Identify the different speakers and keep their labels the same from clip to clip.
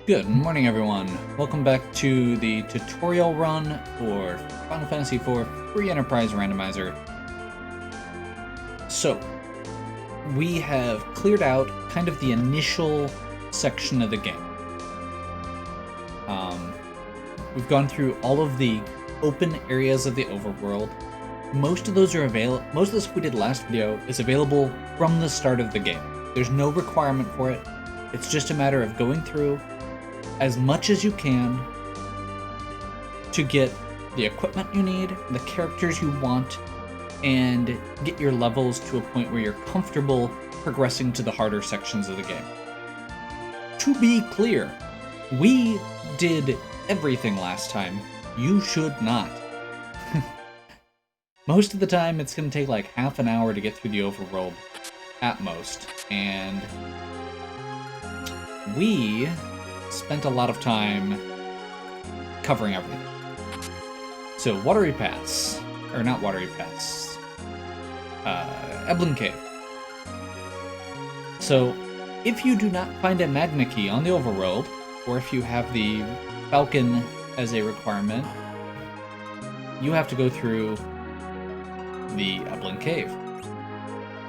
Speaker 1: Good morning, everyone. Welcome back to the tutorial run for Final Fantasy IV Free Enterprise Randomizer. So, we have cleared out kind of the initial section of the game. We've gone through all of the open areas of the overworld. Most of those are available. Most of the stuff we did last video is available from the start of the game. There's no requirement for it. It's just a matter of going through as much as you can to get the equipment you need, the characters you want, and get your levels to a point where you're comfortable progressing to the harder sections of the game. To be clear, we did everything last time. You should not. Most of the time, it's going to take like half an hour to get through the overworld at most, and we spent a lot of time covering everything. So, Watery Pass, or not Watery Pass, Eblan Cave. So, if you do not find a Magna key on the overworld, or if you have the Falcon as a requirement, you have to go through the Eblan Cave.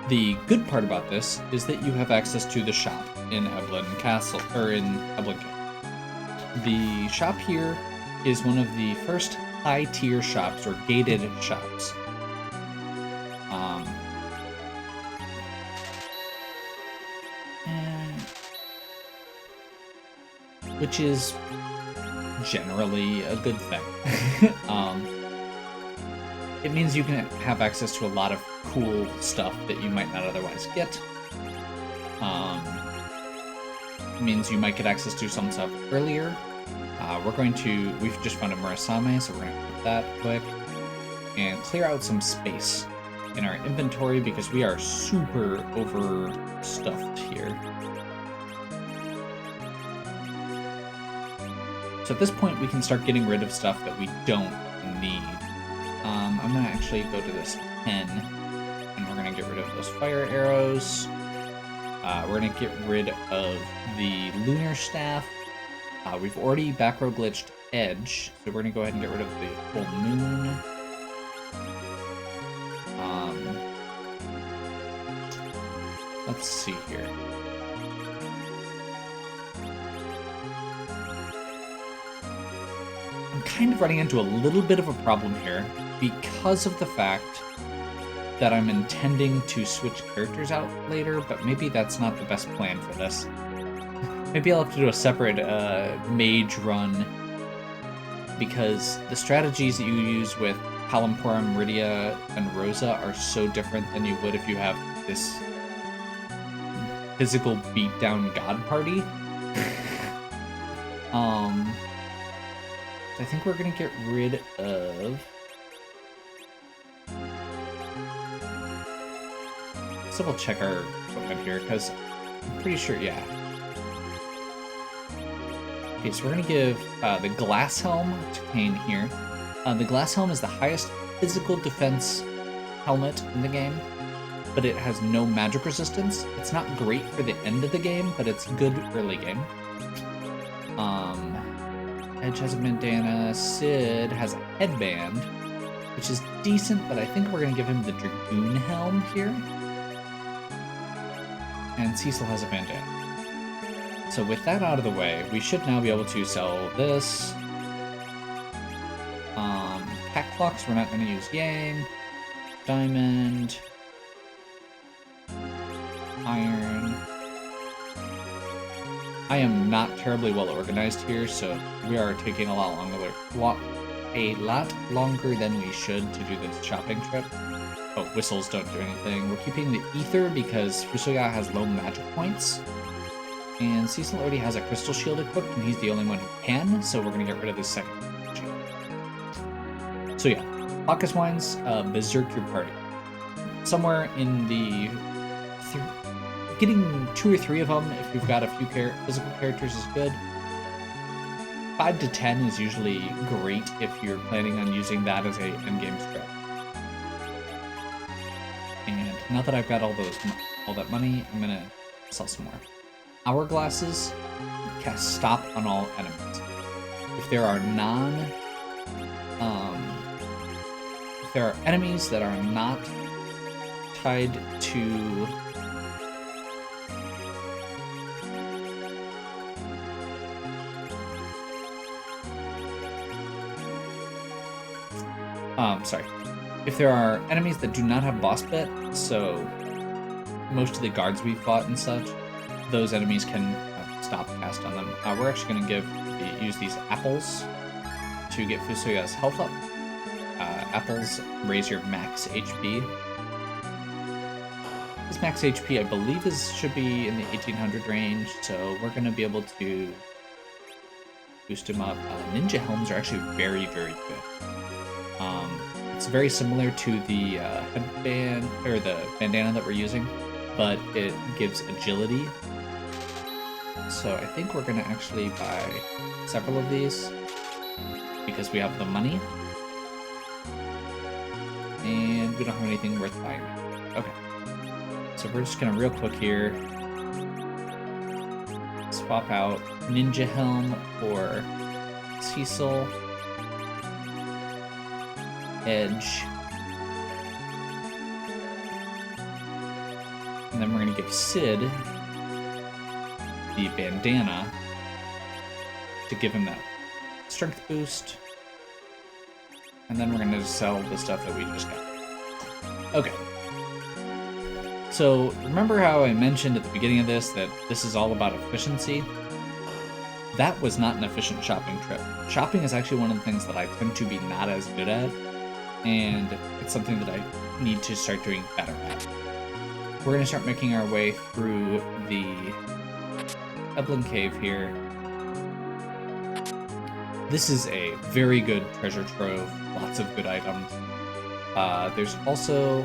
Speaker 1: The good part about this is that you have access to the shop in Eblan Castle, or in Eblan Cave. The shop here is one of the first high-tier shops, or gated shops. Which is generally a good thing. It means you can have access to a lot of cool stuff that you might not otherwise get. It means you might get access to some stuff earlier. We've just found a Murasame, so we're going to put that quick. And clear out some space in our inventory because we are super overstuffed here. So at this point, we can start getting rid of stuff that we don't need. I'm going to actually go to this pen, and we're going to get rid of those fire arrows. We're going to get rid of the lunar staff. We've already backrow glitched Edge, so we're going to go ahead and get rid of the full moon. Let's see here. I'm kind of running into a little bit of a problem here because of the fact that I'm intending to switch characters out later, but maybe that's not the best plan for this. Maybe I'll have to do a separate mage run, because the strategies that you use with Palampora, Meridia, and Rosa are so different than you would if you have this physical beatdown god party. I think we're gonna get rid of... Let's double check our equipment here, because I'm pretty sure, yeah. Okay, so we're gonna give the glass helm to Kane here. The glass helm is the highest physical defense helmet in the game, but it has no magic resistance. It's not great for the end of the game, but it's good early game. Edge has a bandana. Sid has a headband, which is decent, but I think we're going to give him the Dragoon helm here. And Cecil has a bandana. So with that out of the way, we should now be able to sell this. Pack clocks, we're not going to use Yang. Diamond. Iron. I am not terribly well organized here, so we are taking a lot longer than we should to do this shopping trip. Oh, whistles don't do anything. We're keeping the ether because Fusoya has low magic points, and Cecil already has a crystal shield equipped, and he's the only one who can, so we're going to get rid of this second shield. So yeah, Bacchus Wines, Berserk your party. Somewhere in the... Getting 2 or 3 of them, if you've got a few physical characters, is good. 5 to 10 is usually great if you're planning on using that as a endgame strat. And now that I've got all that money, I'm gonna sell some more. Hourglasses cast stop on all enemies. If there are if there are enemies that are not tied to sorry. If there are enemies that do not have boss bit, so most of the guards we fought and such, those enemies can stop cast on them. We're actually going to use these apples to get Fusuya's health up. Apples raise your max HP. This max HP, I believe, should be in the 1800 range, so we're going to be able to boost him up. Ninja helms are actually very, very good. It's very similar to the headband or the bandana that we're using, but it gives agility. So I think we're gonna actually buy several of these because we have the money, and we don't have anything worth buying. Okay, so we're just gonna real quick here swap out Ninja Helm for Cecil. Edge, and then we're going to give Sid the bandana to give him that strength boost, and then we're going to sell the stuff that we just got. Okay, so remember how I mentioned at the beginning of this that this is all about efficiency? That was not an efficient shopping trip. Shopping is actually one of the things that I tend to be not as good at, and it's something that I need to start doing better at. We're going to start making our way through the Eblan Cave here. This is a very good treasure trove, lots of good items. There's also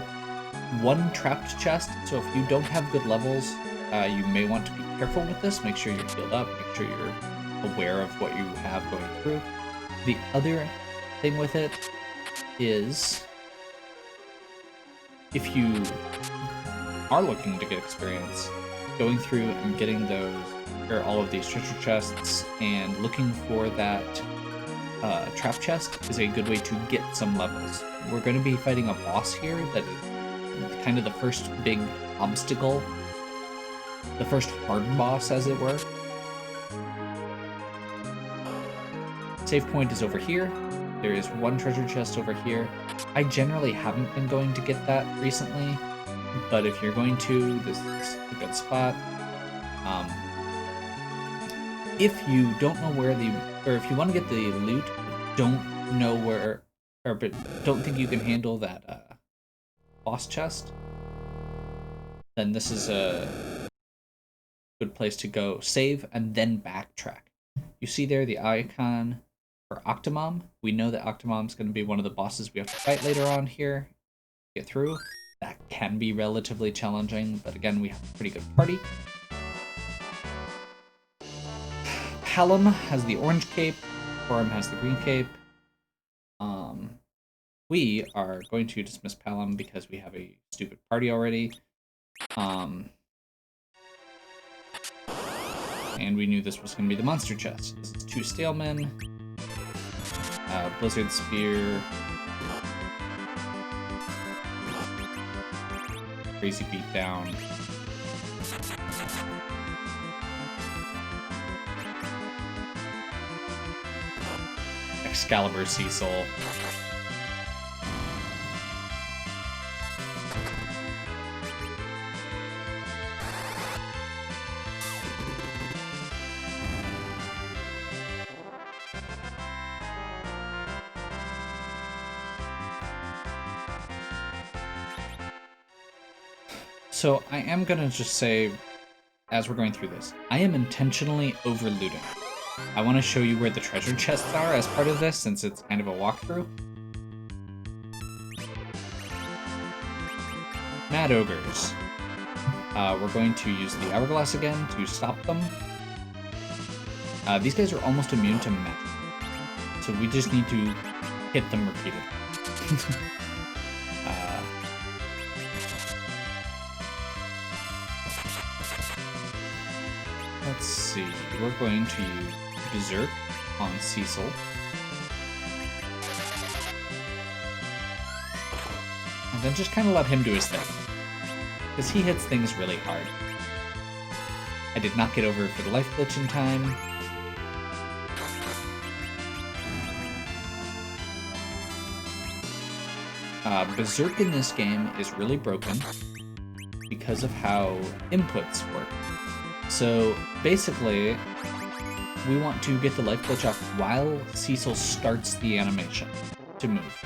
Speaker 1: one trapped chest, so if you don't have good levels, you may want to be careful with this. Make sure you're healed up, make sure you're aware of what you have going through. The other thing with it is, if you are looking to get experience, going through and getting all of these treasure chests and looking for that trap chest is a good way to get some levels. We're going to be fighting a boss here that is kind of the first big obstacle, the first hard boss, as it were. Save point is over here. There is one treasure chest over here. I generally haven't been going to get that recently, but if you're going to, this is a good spot. If you don't know where if you want to get the loot, don't know where, but don't think you can handle that boss chest, then this is a good place to go save and then backtrack. You see there the icon for Octomom. We know that Octomom's going to be one of the bosses we have to fight later on here. Get through. That can be relatively challenging, but again, we have a pretty good party. Palom has the orange cape. Forum has the green cape. We are going to dismiss Palom because we have a stupid party already. And we knew this was going to be the monster chest. This is 2 Stalemen. Blizzard Spear. Crazy Beatdown. Excalibur Cecil. So I am gonna just say, as we're going through this, I am intentionally over-looting. I want to show you where the treasure chests are as part of this, since it's kind of a walkthrough. Mad Ogres. We're going to use the Hourglass again to stop them. These guys are almost immune to magic, so we just need to hit them repeatedly. Let's see. We're going to use Berserk on Cecil. And then just kind of let him do his thing. Because he hits things really hard. I did not get over for the life glitch in time. Berserk in this game is really broken because of how inputs work. So basically, we want to get the life glitch off while Cecil starts the animation to move.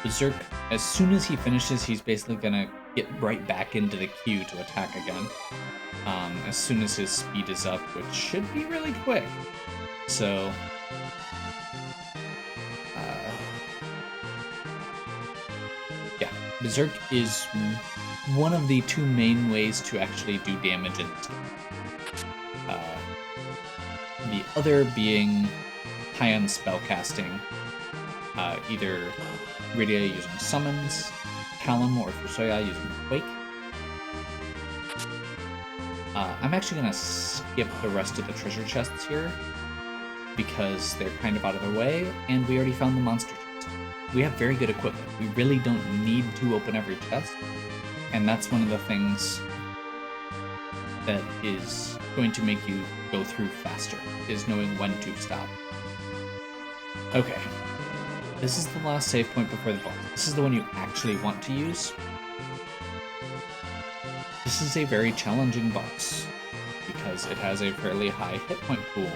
Speaker 1: Berserk, as soon as he finishes, he's basically gonna get right back into the queue to attack again. As soon as his speed is up, which should be really quick. So, yeah, Berserk is one of the two main ways to actually do damage in this game. The other being high-end spellcasting, either Rydia using summons, Callum or Fusoya using Quake. I'm actually going to skip the rest of the treasure chests here, because they're kind of out of the way, and we already found the monster chest. We have very good equipment. We really don't need to open every chest, and that's one of the things that is going to make you go through faster, is knowing when to stop. Okay. This is the last save point before the boss. This is the one you actually want to use. This is a very challenging boss, because it has a fairly high hit point pool.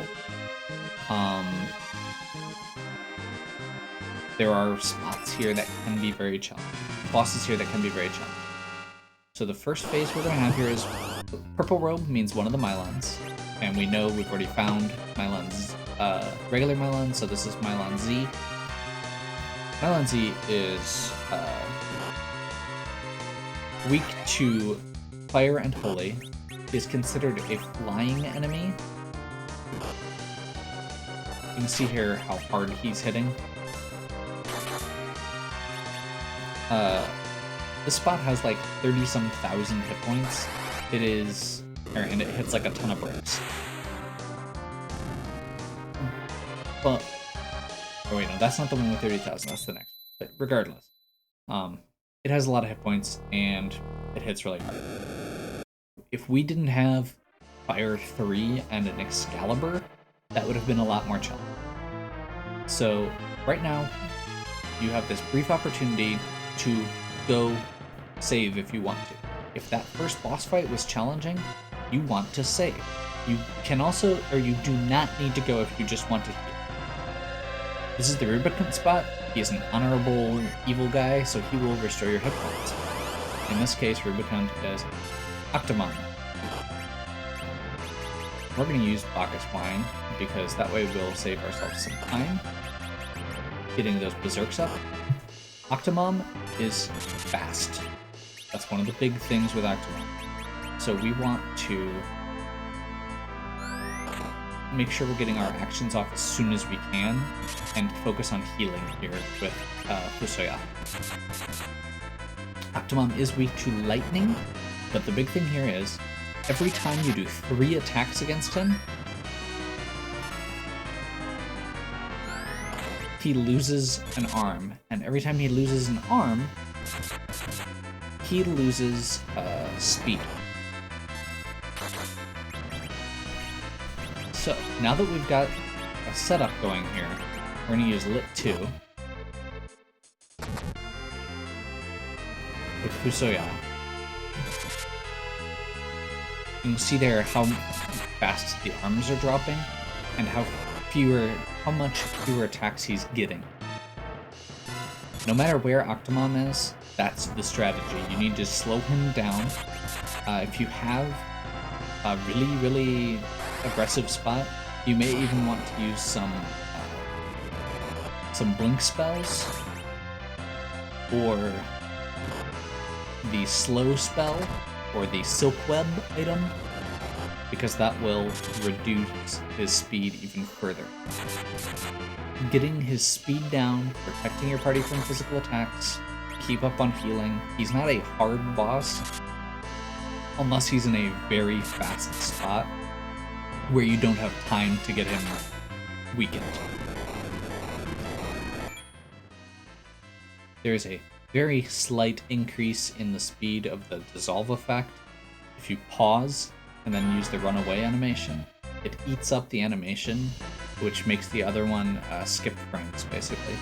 Speaker 1: There are spots here that can be very challenging. Bosses here that can be very challenging. So the first phase we're going to have here is Purple Robe means one of the Mylons. And we know we've already found Mylon's regular Mylon, so this is Mylon Z. Mylon Z is weak to Fire and Holy, is considered a flying enemy. You can see here how hard he's hitting. This spot has like 30-some thousand hit points. It is, and it hits like a ton of bricks. But, oh wait, no, that's not the one with 30,000, that's the next one. But regardless, it has a lot of hit points, and it hits really hard. If we didn't have Fire 3 and an Excalibur, that would have been a lot more challenging. So, right now, you have this brief opportunity to go save if you want to. If that first boss fight was challenging, you want to save. You can also, or you do not need to go if you just want to heal. This is the Rubicon spot. He is an honorable evil guy, so he will restore your hit points. In this case, Rubicon is Octomon. We're going to use Bacchus Wine, because that way we'll save ourselves some time getting those berserks up. Octomom is fast. That's one of the big things with Octomom. So we want to make sure we're getting our actions off as soon as we can, and focus on healing here with Fusoya. Octomom is weak to lightning, but the big thing here is, every time you do 3 attacks against him, he loses an arm, and every time he loses an arm, he loses speed. So, now that we've got a setup going here, we're going to use Lit 2 with Fusoya. You can see there how fast the arms are dropping, and how much fewer attacks he's getting. No matter where Octomom is, that's the strategy. You need to slow him down. If you have a really aggressive spot, you may even want to use some blink spells, or the slow spell, or the silk web item, because that will reduce his speed even further. Getting his speed down, protecting your party from physical attacks, keep up on healing. He's not a hard boss, unless he's in a very fast spot where you don't have time to get him weakened. There's a very slight increase in the speed of the dissolve effect. If you pause and then use the runaway animation, it eats up the animation, which makes the other one skip frames, basically.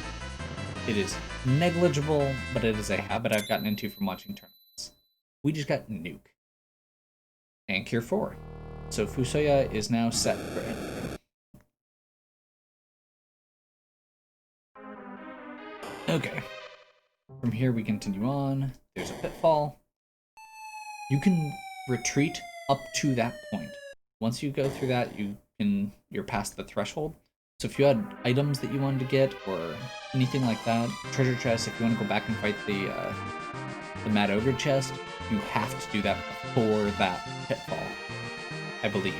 Speaker 1: It is negligible, but it is a habit I've gotten into from watching tournaments. We just got Nuke. And Cure 4. So Fusoya is now set for endgame. Okay. From here we continue on. There's a pitfall. You can retreat up to that point. Once you go through that, you're past the threshold. So if you had items that you wanted to get or anything like that, treasure chest, if you want to go back and fight the Mad Ogre chest, you have to do that before that pitfall, I believe.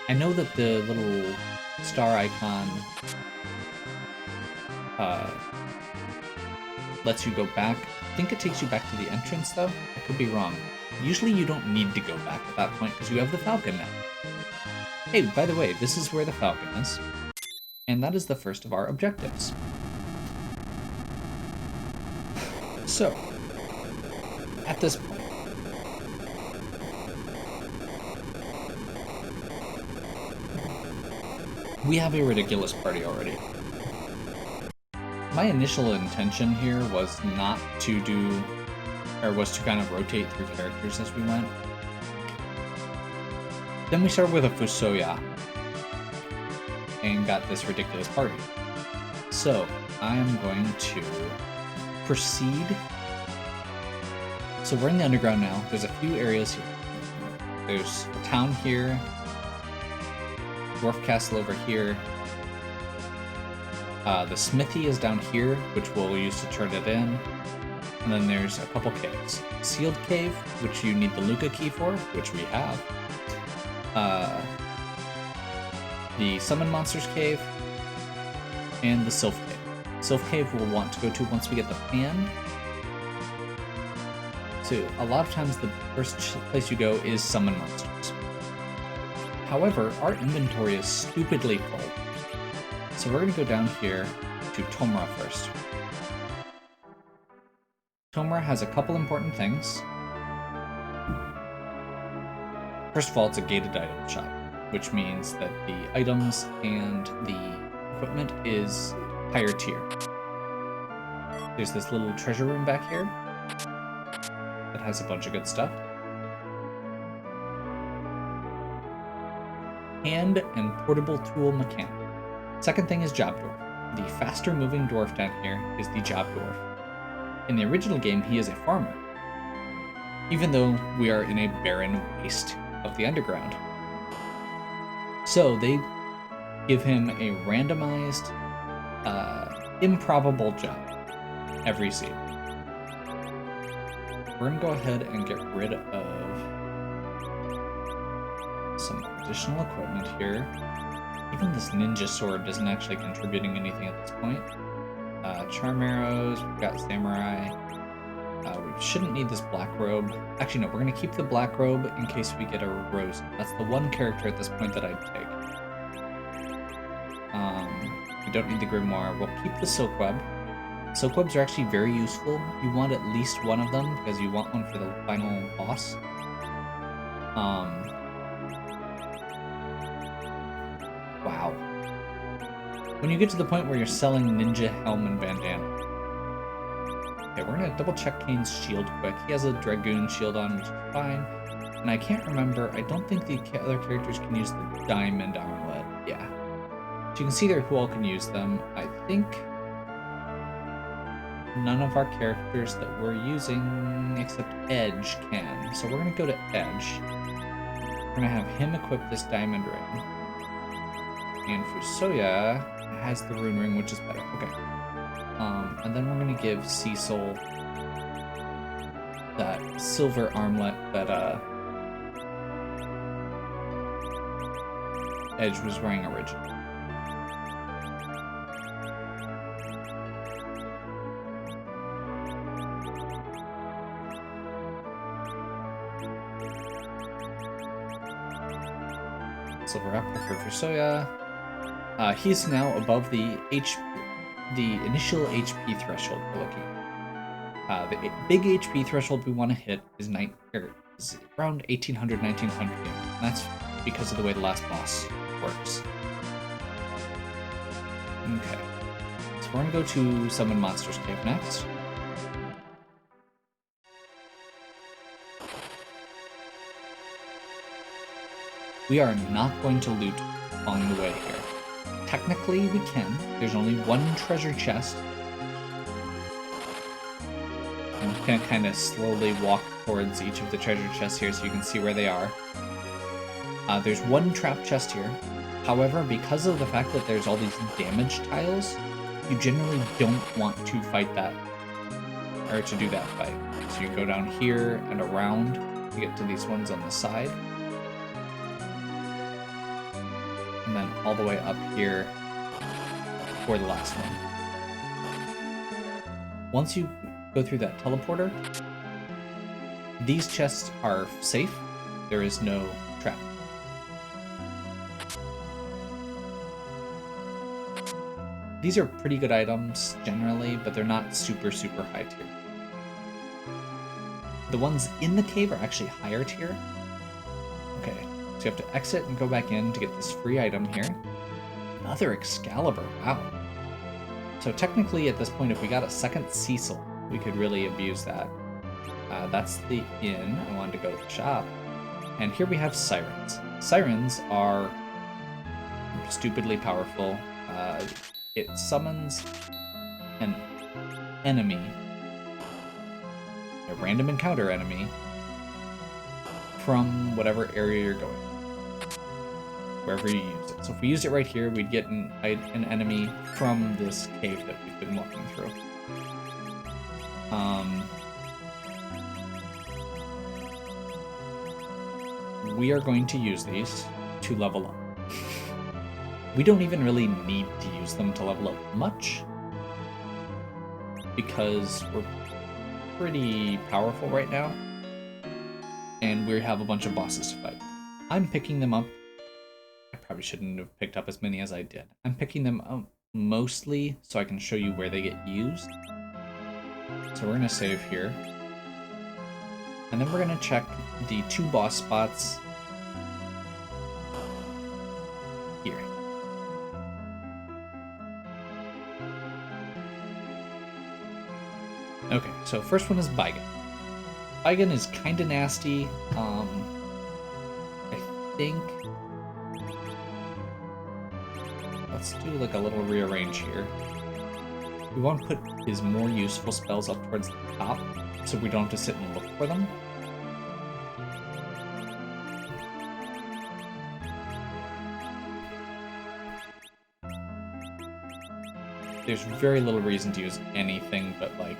Speaker 1: I know that the little star icon lets you go back. I think it takes you back to the entrance, though. I could be wrong. Usually you don't need to go back at that point because you have the Falcon now. Hey, by the way, this is where the Falcon is. And that is the first of our objectives. So, at this point, we have a ridiculous party already. My initial intention here was not to do, or was to kind of rotate through characters as we went. Then we started with a Fusoya and got this ridiculous party. So I am going to proceed. So we're in the underground now. There's a few areas here. There's a town here, Dwarf Castle over here. The smithy is down here, which we'll use to turn it in. And then there's a couple caves. Sealed Cave, which you need the Luca key for, which we have. The Summon Monsters Cave, and the Sylph Cave. Sylph Cave we'll want to go to once we get the pan. So a lot of times the first place you go is Summon Monsters. However, our inventory is stupidly full. So we're going to go down here to Tomra first. Tomra has a couple important things. First of all, it's a gated item shop, which means that the items and the equipment is higher tier. There's this little treasure room back here that has a bunch of good stuff. Hand and portable tool mechanic. Second thing is Job Dwarf. The faster moving dwarf down here is the Job Dwarf. In the original game, he is a farmer, even though we are in a barren waste of the underground. So they give him a randomized, improbable job every scene. We're gonna go ahead and get rid of some additional equipment here. Even this ninja sword isn't actually contributing anything at this point. Charm arrows, we've got samurai. We shouldn't need this black robe. Actually, no, we're going to keep the black robe in case we get a rose. That's the one character at this point that I'd take. We don't need the grimoire. We'll keep the silk web. Silk webs are actually very useful. You want at least one of them because you want one for the final boss. Wow. When you get to the point where you're selling ninja helm and bandana. Okay, we're gonna double check Kane's shield quick. He has a dragoon shield on, which is fine. And I can't remember, I don't think the other characters can use the diamond armlet. Yeah. So you can see there who all can use them. I think none of our characters that we're using except Edge can. So we're gonna go to Edge. We're gonna have him equip this diamond ring. And Fusoya has the rune ring, which is better. Okay. And then we're gonna give Cecil that silver armlet that Edge was wearing originally. Silver apple for Fusoya. He's now above the initial HP threshold we're looking at. The big HP threshold we want to hit is around 1800, 1900. And that's because of the way the last boss works. Okay. So we're going to go to Summon Monsters Cave next. We are not going to loot along the way here. Technically, we can. There's only one treasure chest. I'm going to kind of slowly walk towards each of the treasure chests here so you can see where they are. There's one trap chest here. However, because of the fact that there's all these damage tiles, you generally don't want to fight that, or to do that fight. So you go down here and around to get to these ones on the side. And then all the way up here for the last one. Once you go through that teleporter, these chests are safe. There is no trap. These are pretty good items generally, but they're not super high tier. The ones in the cave are actually higher tier. Okay, so you have to exit and go back in to get this free item here. Another Excalibur, wow. So technically at this point, if we got a second Cecil, we could really abuse that. That's the inn. I wanted to go to the shop. And here we have Sirens. Sirens are stupidly powerful. It summons an enemy, a random encounter enemy, from whatever area you're going, wherever you use it. So if we used it right here, we'd get an enemy from this cave that we've been walking through. We are going to use these to level up. We don't even really need to use them to level up much, because we're pretty powerful right now, and we have a bunch of bosses to fight. I'm picking them up. I probably shouldn't have picked up as many as I did. I'm picking them up mostly so I can show you where they get used. So we're going to save here. And then we're going to check the 2 boss spots here. Okay, so first one is Baigan. Baigan is kind of nasty. I think... Let's do like a little rearrange here. We want to put his more useful spells up towards the top, so we don't have to sit and look for them. There's very little reason to use anything but like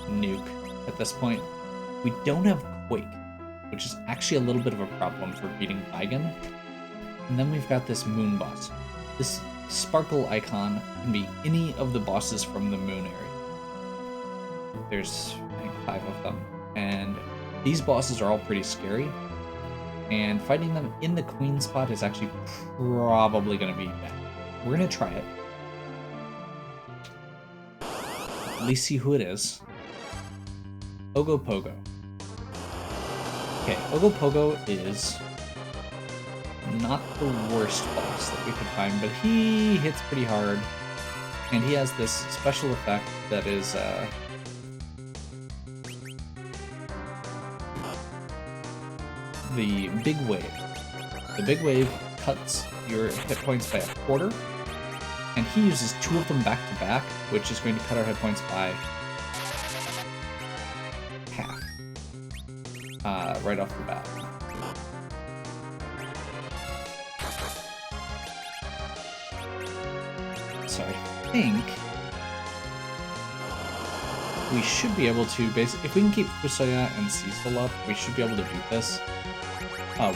Speaker 1: nuke at this point. We don't have Quake, which is actually a little bit of a problem for beating Baigan. And then we've got this moon boss. This sparkle icon can be any of the bosses from the moon area. There's, I think, 5 of them. And these bosses are all pretty scary. And fighting them in the queen spot is actually probably going to be bad. We're going to try it. At least see who it is. Ogopogo. Okay, Ogopogo is not the worst boss that we could find, but he hits pretty hard. And he has this special effect that is the Big Wave. The Big Wave cuts your hit points by 1/4, and he uses 2 of them back to back, which is going to cut our hit points by half right off the bat. So I think we should be able to basically, if we can keep Fusoya and Cecil up, we should be able to beat this.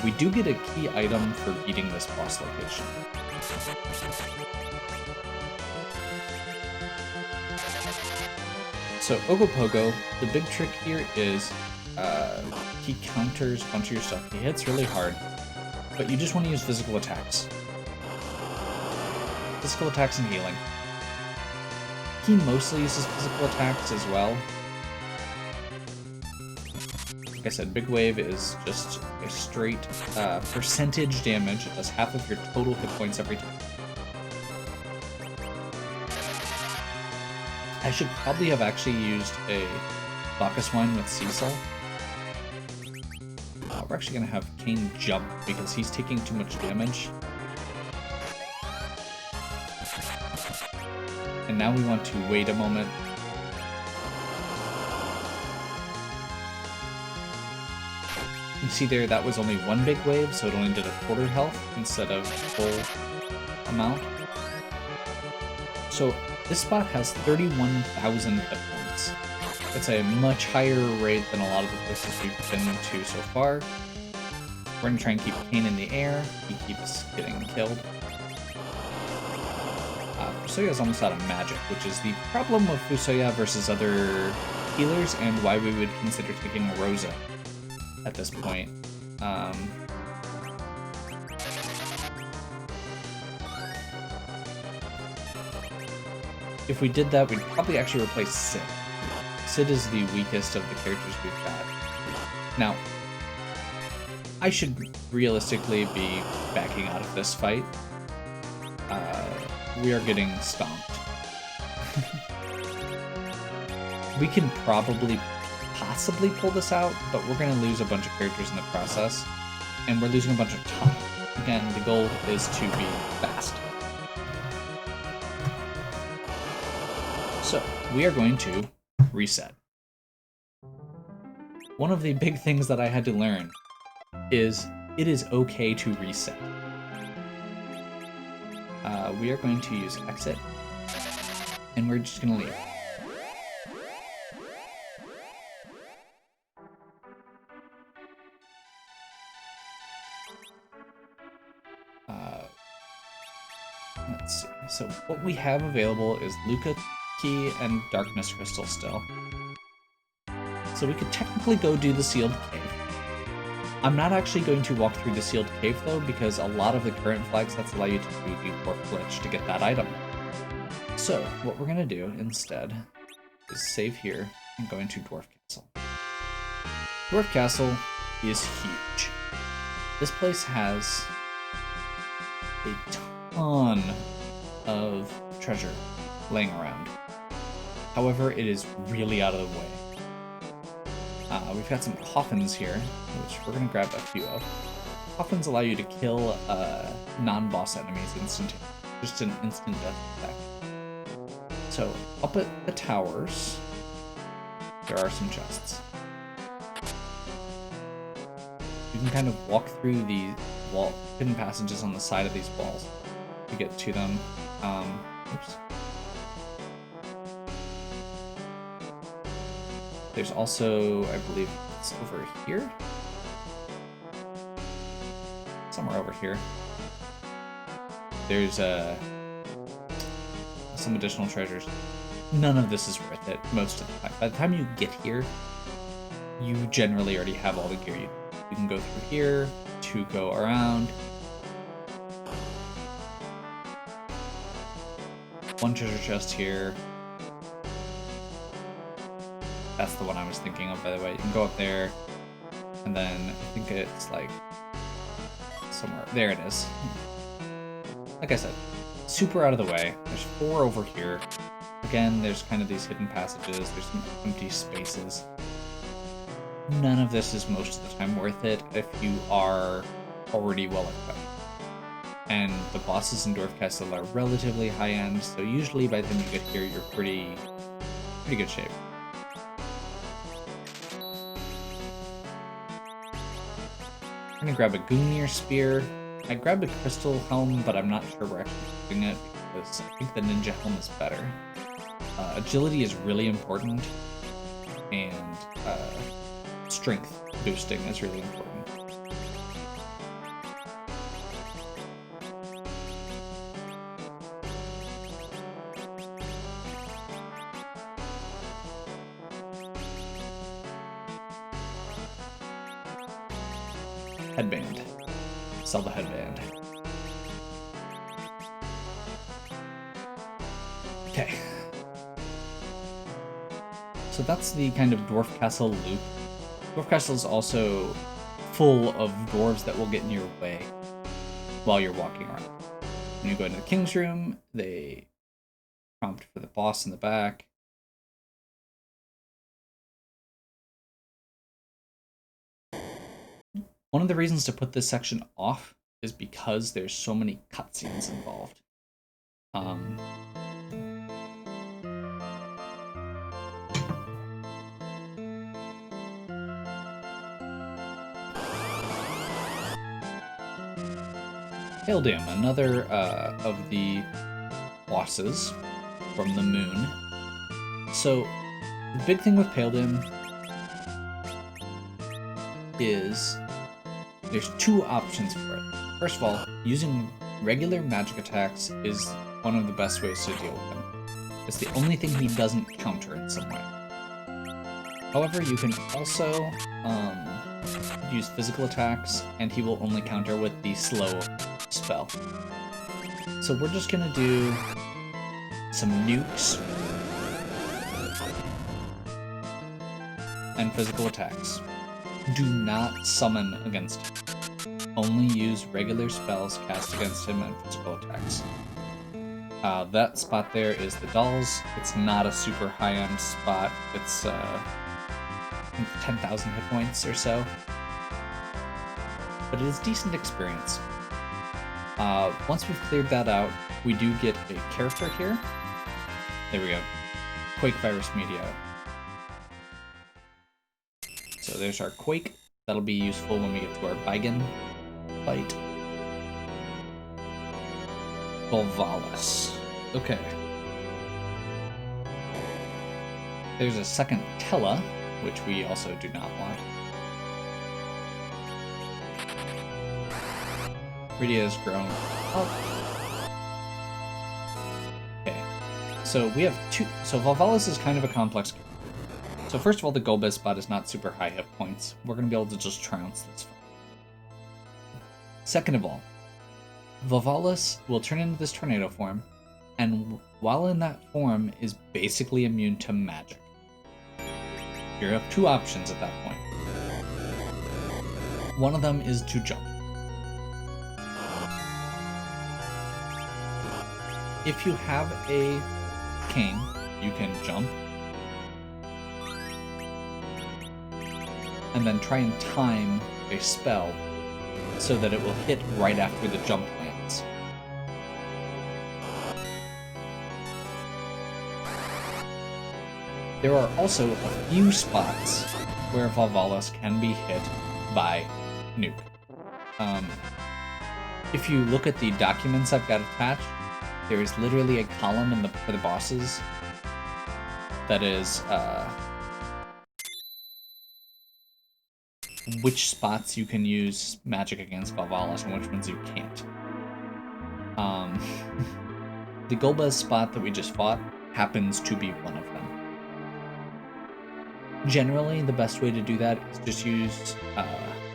Speaker 1: We do get a key item for beating this boss location. So Ogopogo, the big trick here is he counters a bunch of your stuff. He hits really hard, but you just want to use physical attacks. Physical attacks and healing. He mostly uses physical attacks as well. Like I said, Big Wave is just a straight percentage damage. It does half of your total hit points every time. I should probably have actually used a Bacchus Wine with Cecil. We're actually going to have Kane jump because he's taking too much damage. And now we want to wait a moment. You see there, that was only one big wave, so it only did a quarter health instead of full amount. So this spot has 31,000 hit points. It's a much higher rate than a lot of the places we've been to so far. We're going to try and keep Kane in the air. He keeps getting killed. Fusoya's almost out of magic, which is the problem with Fusoya versus other healers and why we would consider taking Rosa at this point. If we did that, we'd probably actually replace Sid. Sid is the weakest of the characters we've got. Now, I should realistically be backing out of this fight. We are getting stomped. We can possibly pull this out, but we're going to lose a bunch of characters in the process, and we're losing a bunch of time. Again, the goal is to be fast. So, we are going to reset. One of the big things that I had to learn is it is okay to reset. We are going to use exit, and we're just going to leave. Let's see. So what we have available is Luca Key and Darkness Crystal still. So we could technically go do the Sealed Cave. I'm not actually going to walk through the Sealed Cave though, because a lot of the current flag sets allow you to do the Dwarf Glitch to get that item. So what we're going to do instead is save here and go into Dwarf Castle. Dwarf Castle is huge. This place has a ton of treasure laying around. However, it is really out of the way. We've got some coffins here, which we're going to grab a few of. Coffins allow you to kill non-boss enemies instantly. Just an instant death attack. So, up at the towers, there are some chests. You can kind of walk through the hidden passages on the side of these walls to get to them. Oops. There's also, I believe it's over here? Somewhere over here. There's some additional treasures. None of this is worth it most of the time. By the time you get here, you generally already have all the gear you can go through here to go around. One treasure chest here. That's the one I was thinking of, by the way. You can go up there, and then I think it's like somewhere. There it is. Like I said, super out of the way. There's 4 over here. Again, there's kind of these hidden passages. There's some empty spaces. None of this is most of the time worth it if you are already well equipped. And the bosses in Dwarf Castle are relatively high end, so usually by the time you get here, you're pretty good shape. I'm gonna grab a Gungnir Spear. I grabbed a Crystal Helm, but I'm not sure we're actually doing it because I think the Ninja Helm is better. Agility is really important, and strength boosting is really important. headband. Sell the headband. Okay. So that's the kind of Dwarf Castle loop. Dwarf Castle is also full of dwarves that will get in your way while you're walking around. When you go into the King's Room, they prompt for the boss in the back. One of the reasons to put this section off is because there's so many cutscenes involved. Cave Eblan, another of the bosses from the moon. So, the big thing with Cave Eblan is there's two options for it. First of all, using regular magic attacks is one of the best ways to deal with him. It's the only thing he doesn't counter in some way. However, you can also use physical attacks, and he will only counter with the slow spell. So we're just gonna do some nukes and physical attacks. Do not summon against him. Only use regular spells cast against him and physical attacks. That spot there is the dolls. It's not a super high-end spot. It's 10,000 hit points or so. But it is decent experience. Once we've cleared that out, we do get a character here. There we go. Quake Virus Media. So there's our Quake. That'll be useful when we get to our Bigan fight. Volvalis. Okay. There's a second Tella, which we also do not want. Rydia has grown up. Okay. So we have two. So Volvalis is kind of a complex character. So first of all, the Golbez spot is not super high hit points. We're going to be able to just trounce this fight. Second of all, Volvalis will turn into this tornado form, and while in that form is basically immune to magic. You have two options at that point. One of them is to jump. If you have a cane, you can jump and then try and time a spell so that it will hit right after the jump lands. There are also a few spots where Volvalis can be hit by nuke. If you look at the documents I've got attached, there is literally a column for the bosses that is which spots you can use magic against Volvalis and which ones you can't. The Golbez spot that we just fought happens to be one of them. Generally, the best way to do that is just use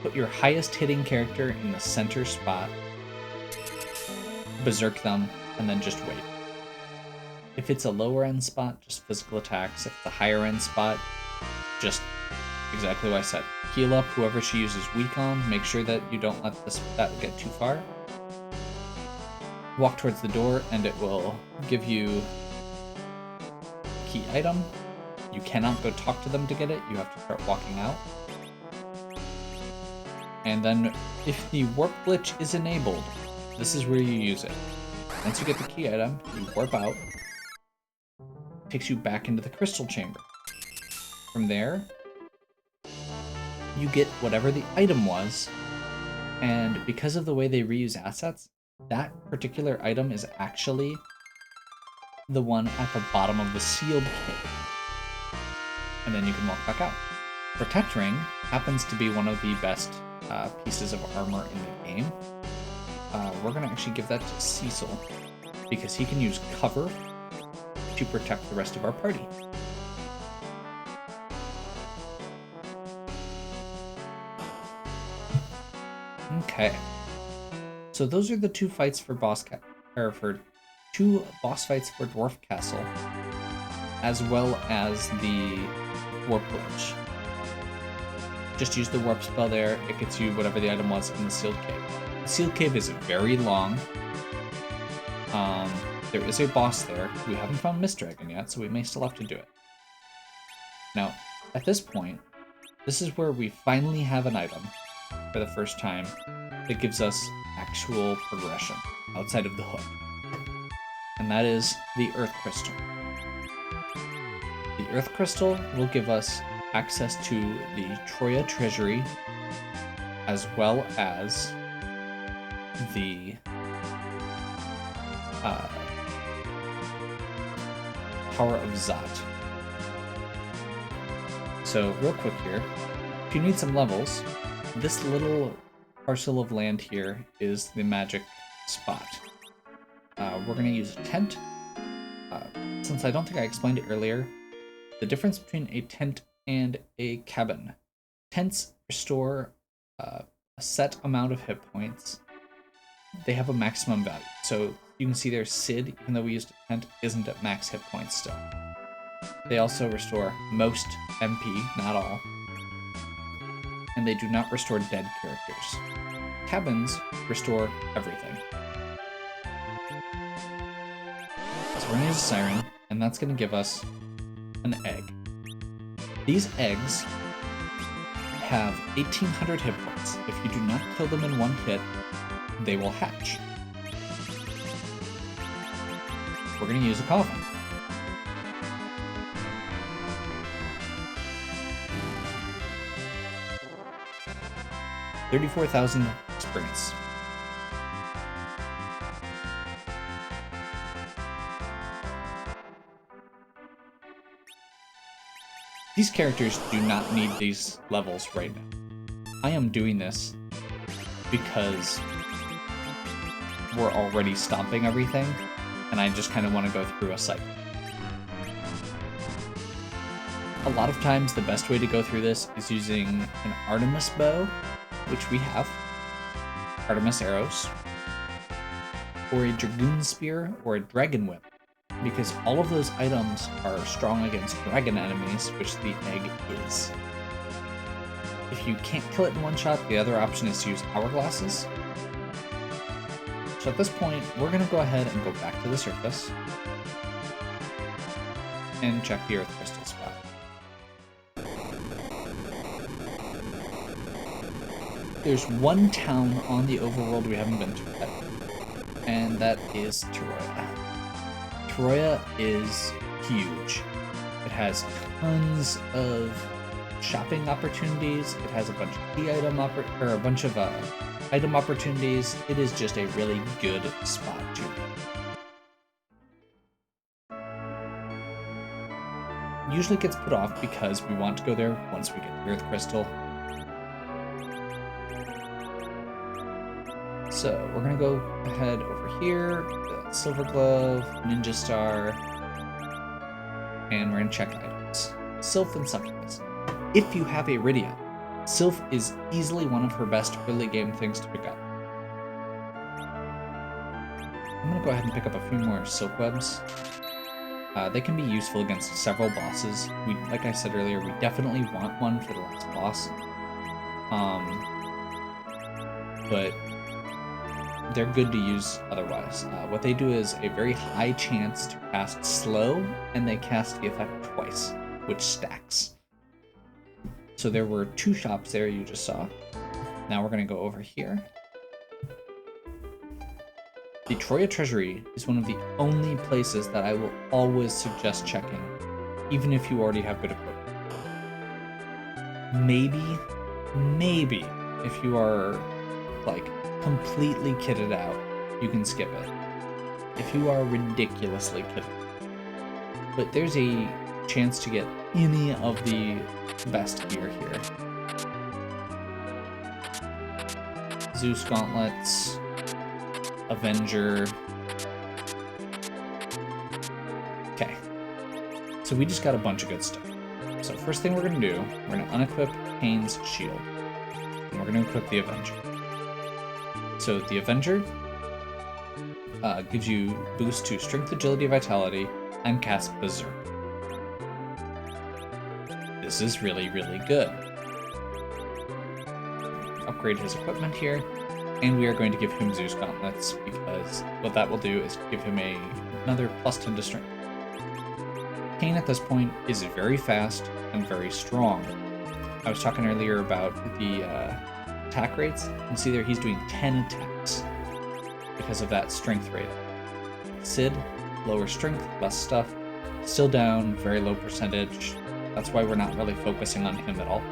Speaker 1: put your highest hitting character in the center spot, berserk them, and then just wait. If it's a lower end spot, just physical attacks. If it's a higher end spot, just exactly what I said. Heal up whoever she uses weak on. Make sure that you don't let that get too far. Walk towards the door, and it will give you a key item. You cannot go talk to them to get it. You have to start walking out. And then, if the warp glitch is enabled, this is where you use it. Once you get the key item, you warp out. It takes you back into the crystal chamber. From there, you get whatever the item was, and because of the way they reuse assets, that particular item is actually the one at the bottom of the sealed cave. And then you can walk back out. Protect Ring happens to be one of the best pieces of armor in the game. We're going to actually give that to Cecil, because he can use cover to protect the rest of our party. Okay. So those are the two fights for two boss fights for Dwarf Castle, as well as the Warp Ledge. Just use the warp spell there, it gets you whatever the item was in the Sealed Cave. The Sealed Cave is very long. There is a boss there. We haven't found Mist Dragon yet, so we may still have to do it. Now, at this point, this is where we finally have an item for the first time that gives us actual progression outside of the hook. And that is the Earth Crystal. The Earth Crystal will give us access to the Troya Treasury, as well as the Power of Zot. So, real quick here, if you need some levels, this little parcel of land here is the magic spot. We're going to use a tent. Since I don't think I explained it earlier, the difference between a tent and a cabin. Tents restore a set amount of hit points. They have a maximum value. So you can see their Sid, even though we used a tent, isn't at max hit points still. They also restore most MP, not all. And they do not restore dead characters. Cabins restore everything. So we're going to use a Siren, and that's going to give us an egg. These eggs have 1,800 hit points. If you do not kill them in one hit, they will hatch. We're going to use a coffin. $34,000 experience. These characters do not need these levels right now. I am doing this because we're already stomping everything, and I just kind of want to go through a cycle. A lot of times the best way to go through this is using an Artemis bow, which we have, Artemis arrows, or a Dragoon spear, or a Dragon whip, because all of those items are strong against dragon enemies, which the egg is. If you can't kill it in one shot, the other option is to use hourglasses. So at this point, we're going to go ahead and go back to the surface and check the Earth Crystal spot. There's one town on the overworld we haven't been to yet, and that is Troya. Troya is huge. It has tons of shopping opportunities. It has a bunch of key item item opportunities. It is just a really good spot to be. Usually gets put off because we want to go there once we get the Earth Crystal. So we're gonna go ahead over here, the Silver Glove, Ninja Star, and we're gonna check items. Sylph and Succubus. If you have Iridia, Sylph is easily one of her best early game things to pick up. I'm gonna go ahead and pick up a few more Silk Webs. They can be useful against several bosses. Like I said earlier, we definitely want one for the last boss. But they're good to use otherwise. What they do is a very high chance to cast slow, and they cast the effect twice, which stacks. So there were two shops there you just saw. Now we're going to go over here. The Troya Treasury is one of the only places that I will always suggest checking, even if you already have good equipment. Maybe, if you are, like, completely kitted out, you can skip it. If you are ridiculously kitted. But there's a chance to get any of the best gear here. Zeus Gauntlets, Avenger. Okay. So we just got a bunch of good stuff. So first thing we're going to do, we're going to unequip Kane's shield. And we're going to equip the Avenger. So the Avenger gives you boost to Strength, Agility, Vitality, and cast Berserk. This is really, really good. Upgrade his equipment here, and we are going to give him Zeus Gauntlets, because what that will do is give him another +10 to Strength. Kane at this point is very fast and very strong. I was talking earlier about the attack rates. You can see there he's doing 10 attacks because of that strength rate. Sid, lower strength, less stuff, still down, very low percentage. That's why we're not really focusing on him at all.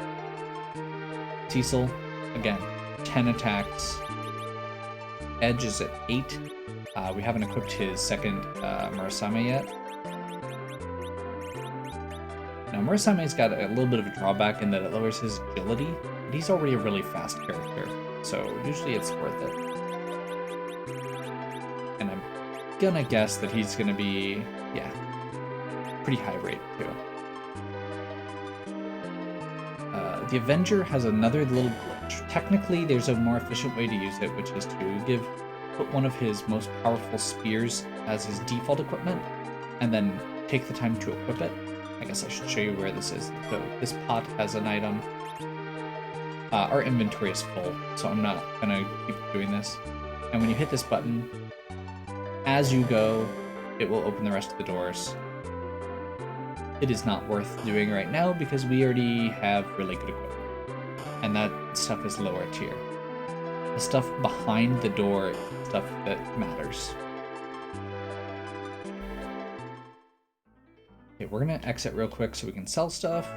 Speaker 1: Cecil, again, 10 attacks. Edge is at 8. We haven't equipped his second Murasame yet. Now, Murasame's got a little bit of a drawback in that it lowers his agility, but he's already a really fast character, so usually it's worth it. And I'm gonna guess that he's gonna be, yeah, pretty high rate too. The Avenger has another little glitch. Technically, there's a more efficient way to use it, which is to put one of his most powerful spears as his default equipment, and then take the time to equip it. I guess I should show you where this is. So this pot has an item. Our inventory is full, so I'm not gonna keep doing this. And when you hit this button, as you go, it will open the rest of the doors. It is not worth doing right now because we already have really good equipment. And that stuff is lower tier. The stuff behind the door is stuff that matters. Okay, we're gonna exit real quick so we can sell stuff,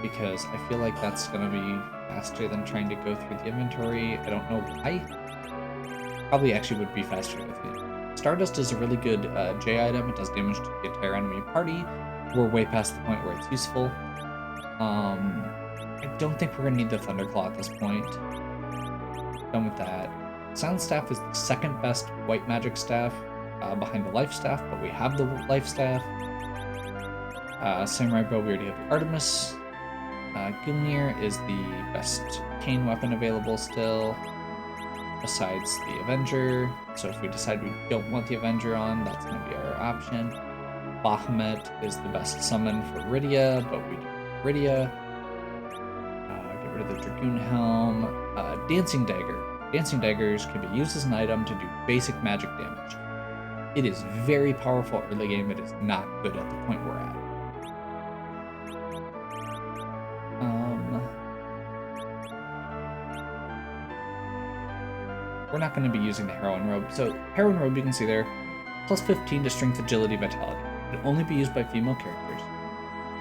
Speaker 1: because I feel like that's gonna be faster than trying to go through the inventory. I don't know why. Probably actually would be faster with it. Stardust is a really good J item. It does damage to the entire enemy party. We're way past the point where it's useful. I don't think we're gonna need the Thunderclaw at this point. Done with that. Silent Staff is the second best white magic staff behind the Life Staff, but we have the Life Staff. Samurai Bow, we already have the Artemis. Gilnir is the best Kane weapon available still, besides the Avenger. So if we decide we don't want the Avenger on, that's going to be our option. Bahamut is the best summon for Rydia, but we don't have Rydia. Get rid of the Dragoon Helm. Dancing Dagger. Dancing Daggers can be used as an item to do basic magic damage. It is very powerful early game. It is not good at the point we're at. We're not going to be using the Heroine Robe. So Heroine Robe, you can see there, plus 15 to Strength, Agility, Vitality. It'll only be used by female characters,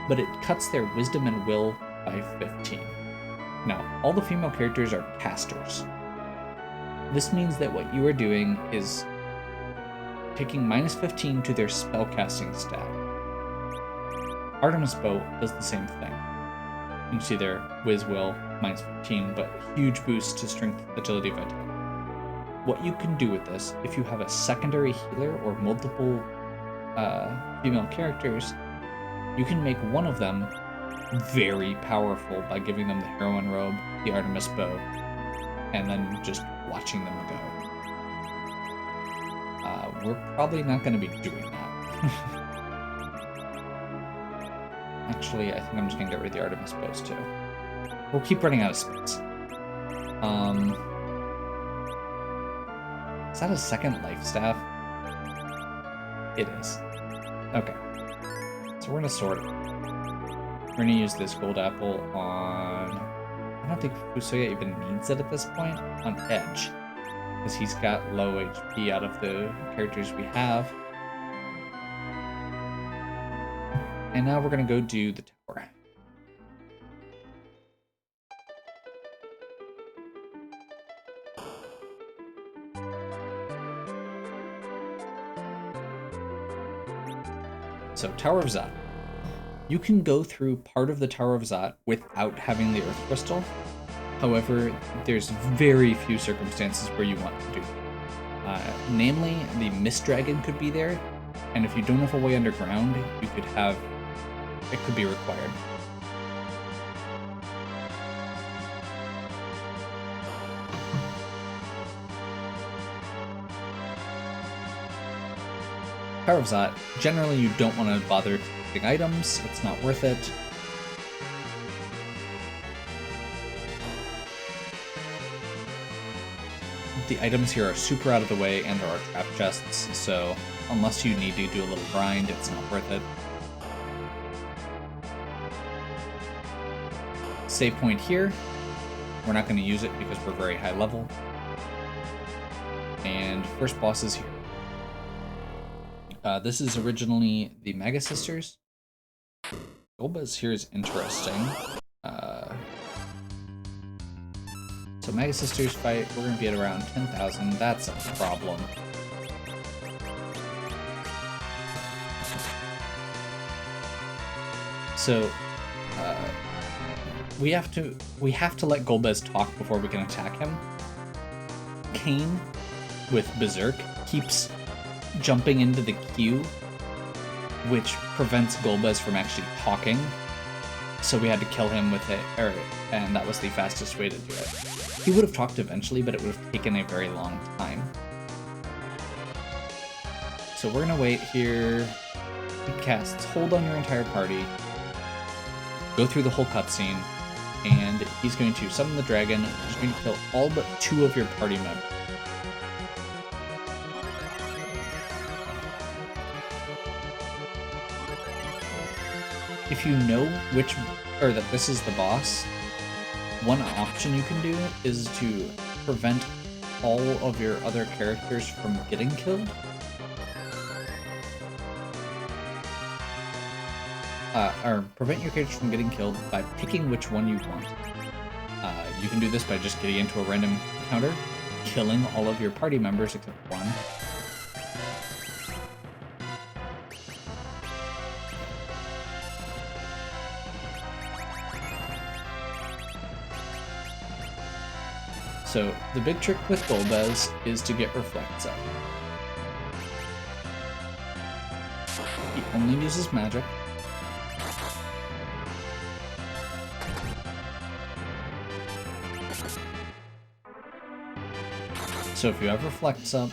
Speaker 1: but it cuts their Wisdom and Will by 15. Now, all the female characters are casters. This means that what you are doing is taking minus 15 to their spellcasting stat. Artemis Bow does the same thing. You can see there, Wiz Will, minus 15, but huge boost to Strength, Agility, Vitality. What you can do with this, if you have a secondary healer or multiple female characters, you can make one of them very powerful by giving them the Heroine Robe, the Artemis Bow, and then just watching them go. We're probably not going to be doing that. Actually, I think I'm just going to get rid of the Artemis Bows too. We'll keep running out of space. Is that a second Life Staff? It is. Okay. So we're going to sort it. We're going to use this gold apple on... I don't think Fusoya even needs it at this point. On Edge. Because he's got low HP out of the characters we have. And now we're going to go do the tower. So, Tower of Zot. You can go through part of the Tower of Zot without having the Earth Crystal. However, there's very few circumstances where you want to do that. Namely, the Mist Dragon could be there, and if you don't have a way underground, you could have... it could be required. Power of Zot, generally you don't want to bother collecting items, it's not worth it. The items here are super out of the way and there are trap chests, so unless you need to do a little grind, it's not worth it. Save point here. We're not going to use it because we're very high level. And first boss is here. This is originally the Mega Sisters. Golbez here is interesting. So Mega Sisters fight, we're going to be at around 10,000. That's a problem. So we have to let Golbez talk before we can attack him. Kane with Berserk keeps jumping into the queue, which prevents Golbez from actually talking. So we had to kill him with it, and that was the fastest way to do it. He would have talked eventually, but it would have taken a very long time. So we're gonna wait here. He casts Hold on your entire party, go through the whole cutscene, and he's going to summon the dragon, which is going to kill all but 2 of your party members. If you know that this is the boss, one option you can do is to prevent all of your other characters from getting killed. Or prevent your characters from getting killed by picking which one you want. You can do this by just getting into a random encounter, killing all of your party members except one. So the big trick with Golbez is to get Reflects up. He only uses magic. So if you have Reflects up,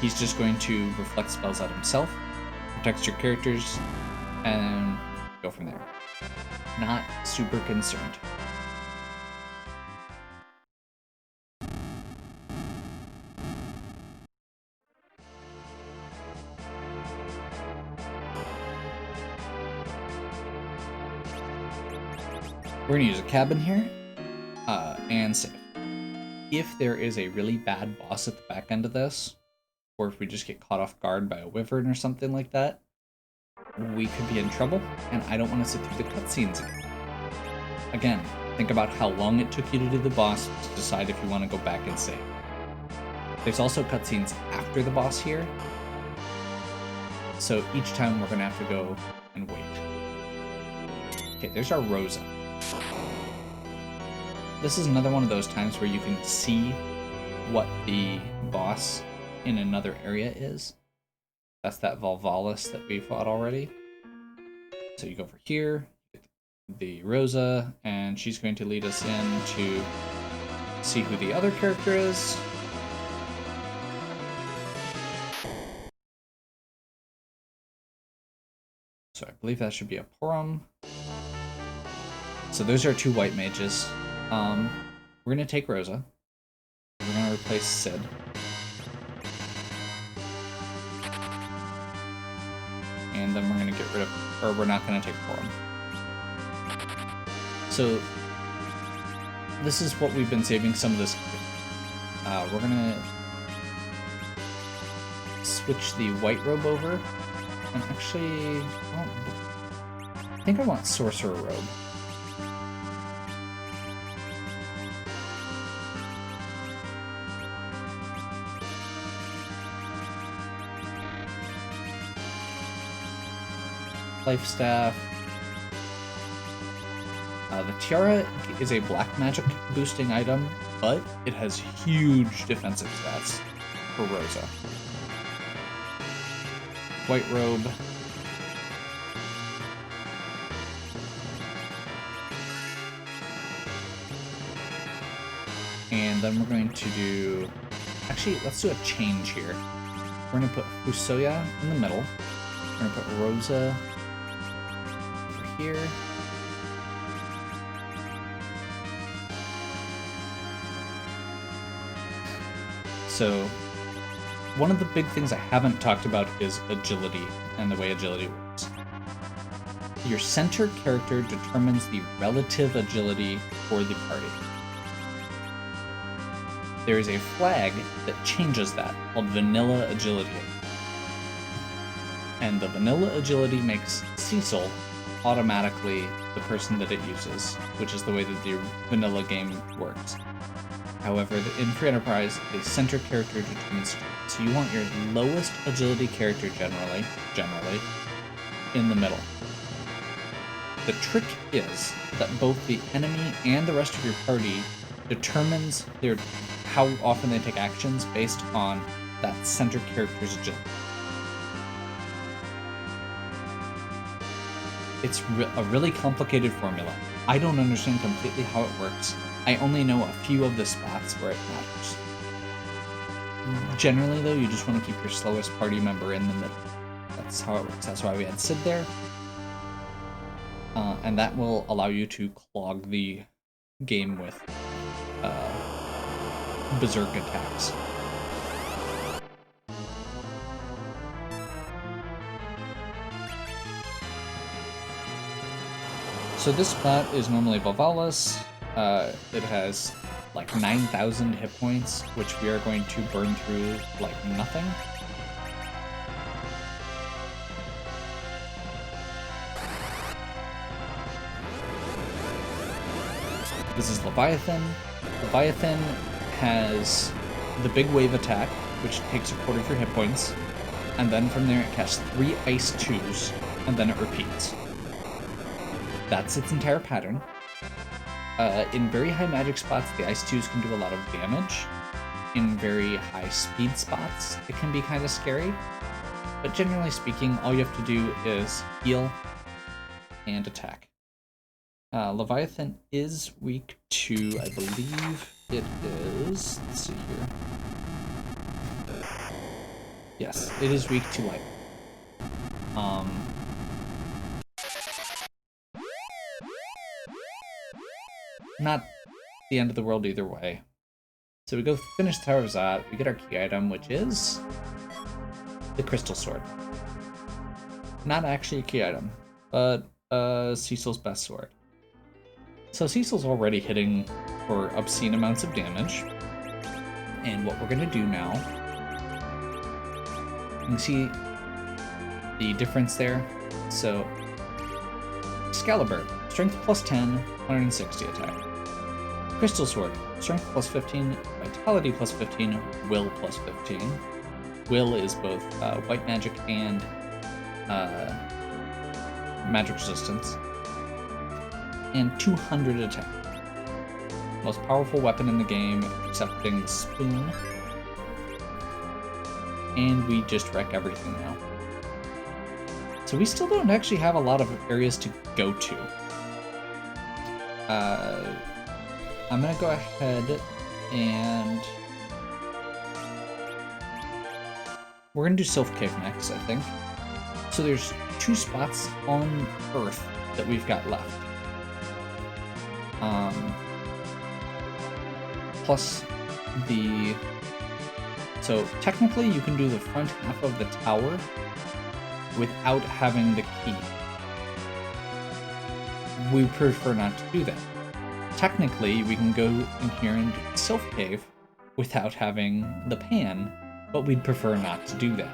Speaker 1: he's just going to reflect spells at himself, protects your characters, and go from there. Not super concerned. We're gonna use a cabin here, and save. If there is a really bad boss at the back end of this, or if we just get caught off guard by a wyvern or something like that, we could be in trouble, and I don't want to sit through the cutscenes again. Again, think about how long it took you to do the boss to decide if you want to go back and save. There's also cutscenes after the boss here, so each time we're gonna have to go and wait. Okay, there's our Rosa. This is another one of those times where you can see what the boss in another area is. That's that Volvalis that we fought already. So you go over here, the Rosa, and she's going to lead us in to see who the other character is. So I believe that should be a Porum. So those are 2 white mages. We're gonna take Rosa. We're gonna replace Sid. And then we're gonna get rid of, or we're not gonna take Porum. So this is what we've been saving some of this. We're gonna switch the white robe over, and actually, I think I want Sorcerer robe. Life Staff. The Tiara is a black magic boosting item, but it has huge defensive stats for Rosa. White Robe. And then we're going to do... Actually, let's do a change here. We're we're gonna put Fusoya in the middle. We're gonna put Rosa over here. So, one of the big things I haven't talked about is agility and the way agility works. Your center character determines the relative agility for the party. There is a flag that changes that, called vanilla agility. And the vanilla agility makes Cecil automatically the person that it uses, which is the way that the vanilla game works. However, in Free Enterprise, the center character determines, so you want your lowest agility character generally, in the middle. The trick is that both the enemy and the rest of your party determines how often they take actions based on that center character's agility. It's a really complicated formula. I don't understand completely how it works. I only know a few of the spots where it matters. Generally, though, you just want to keep your slowest party member in the middle. That's how it works. That's why we had Sid there. And that will allow you to clog the game with berserk attacks. So this spot is normally Valvalis. It has like 9,000 hit points, which we are going to burn through like nothing. This is Leviathan. Leviathan has the big wave attack, which takes a quarter of your hit points, and then from there it casts 3 Ice 2s, and then it repeats. That's its entire pattern. In very high magic spots, the Ice 2s can do a lot of damage. In very high speed spots, it can be kind of scary. But generally speaking, all you have to do is heal and attack. Leviathan is weak to, I believe it is, let's see here. Yes, it is weak to light. Not the end of the world either way. So we go finish the Tower of Zod, we get our key item, which is the Crystal Sword. Not actually a key item, but Cecil's best sword. So Cecil's already hitting for obscene amounts of damage. And what we're gonna do now, you can see the difference there. So Excalibur, strength plus 10, 160 attack. Crystal Sword, strength plus 15, vitality plus 15, will plus 15. Will is both white magic and magic resistance. And 200 attack. Most powerful weapon in the game, excepting the spoon. And we just wreck everything now. So we still don't actually have a lot of areas to go to. I'm gonna go ahead and we're gonna do Sylph Cave next, I think. So there's 2 spots on Earth that we've got left. Plus so technically you can do the front half of the tower without having the key. We prefer not to do that. Technically, we can go in here and do the Sylph Cave without having the pan, but we'd prefer not to do that.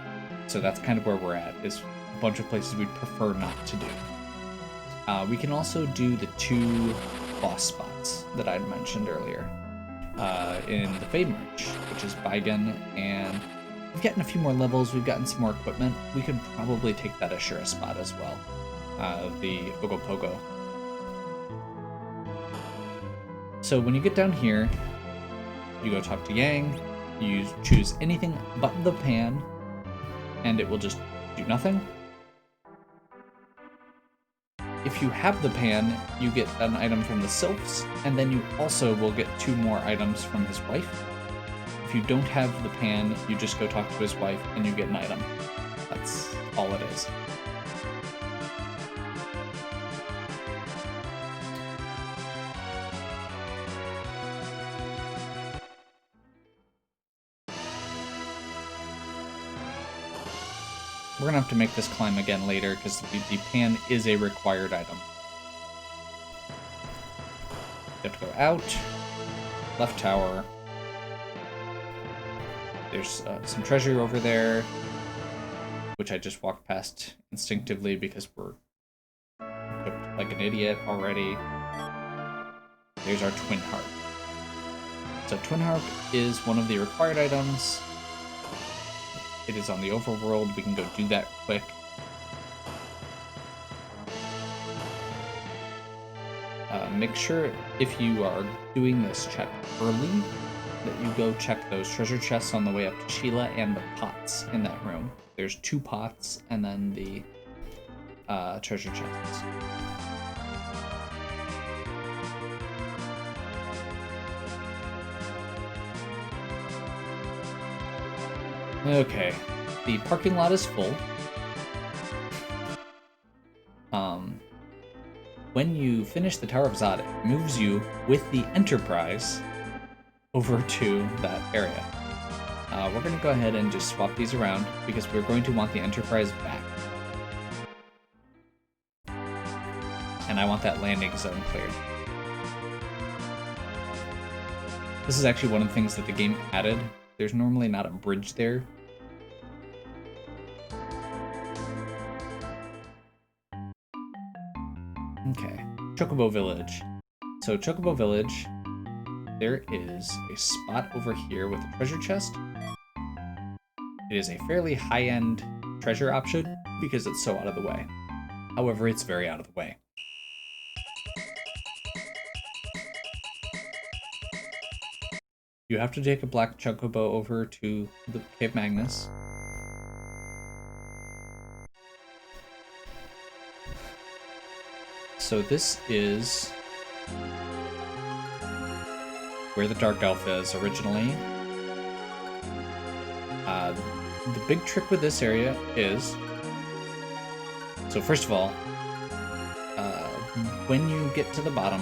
Speaker 1: So that's kind of where we're at, is a bunch of places we'd prefer not to do. We can also do the 2 boss spots that I'd mentioned earlier in the Fade March, which is Baigan, and we've gotten a few more levels, we've gotten some more equipment. We could probably take that Ashura spot as well, the Ogopogo. So when you get down here, you go talk to Yang, you choose anything but the pan, and it will just do nothing. If you have the pan, you get an item from the Sylphs, and then you also will get 2 more items from his wife. If if you don't have the pan, you just go talk to his wife and you get an item. That's all it is. We're gonna have to make this climb again later because the pan is a required item. You have to go out, left tower. There's some treasure over there, which I just walked past instinctively because we're equipped like an idiot already. There's our Twin Harp. So Twin Harp is one of the required items. It is on the overworld. We can go do that quick. Make sure if you are doing this check early that you go check those treasure chests on the way up to Sheila and the pots in that room. There's 2 pots and then the treasure chests. Okay, the parking lot is full. When you finish the Tower of Zod, it moves you with the Enterprise over to that area. We're going to go ahead and just swap these around because we're going to want the Enterprise back. And I want that landing zone cleared. This is actually one of the things that the game added. There's normally not a bridge there. Okay, Chocobo Village. So Chocobo Village, there is a spot over here with a treasure chest. It is a fairly high-end treasure option because it's so out of the way. However, it's very out of the way. You have to take a black Chocobo over to the Cave Magnes. So this is where the Dark Elf is originally. The big trick with this area is, so first of all, when you get to the bottom,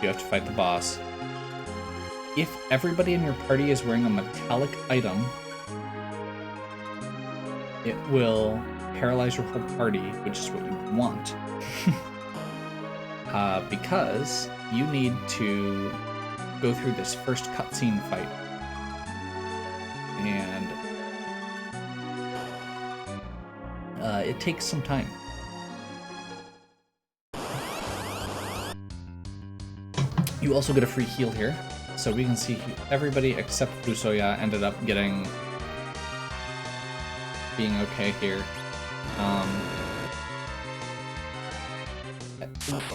Speaker 1: you have to fight the boss. If everybody in your party is wearing a metallic item, it will paralyze your whole party, which is what you want. Because you need to go through this first cutscene fight. And it takes some time. You also get a free heal here. So we can see everybody except Fusoya ended up being okay here.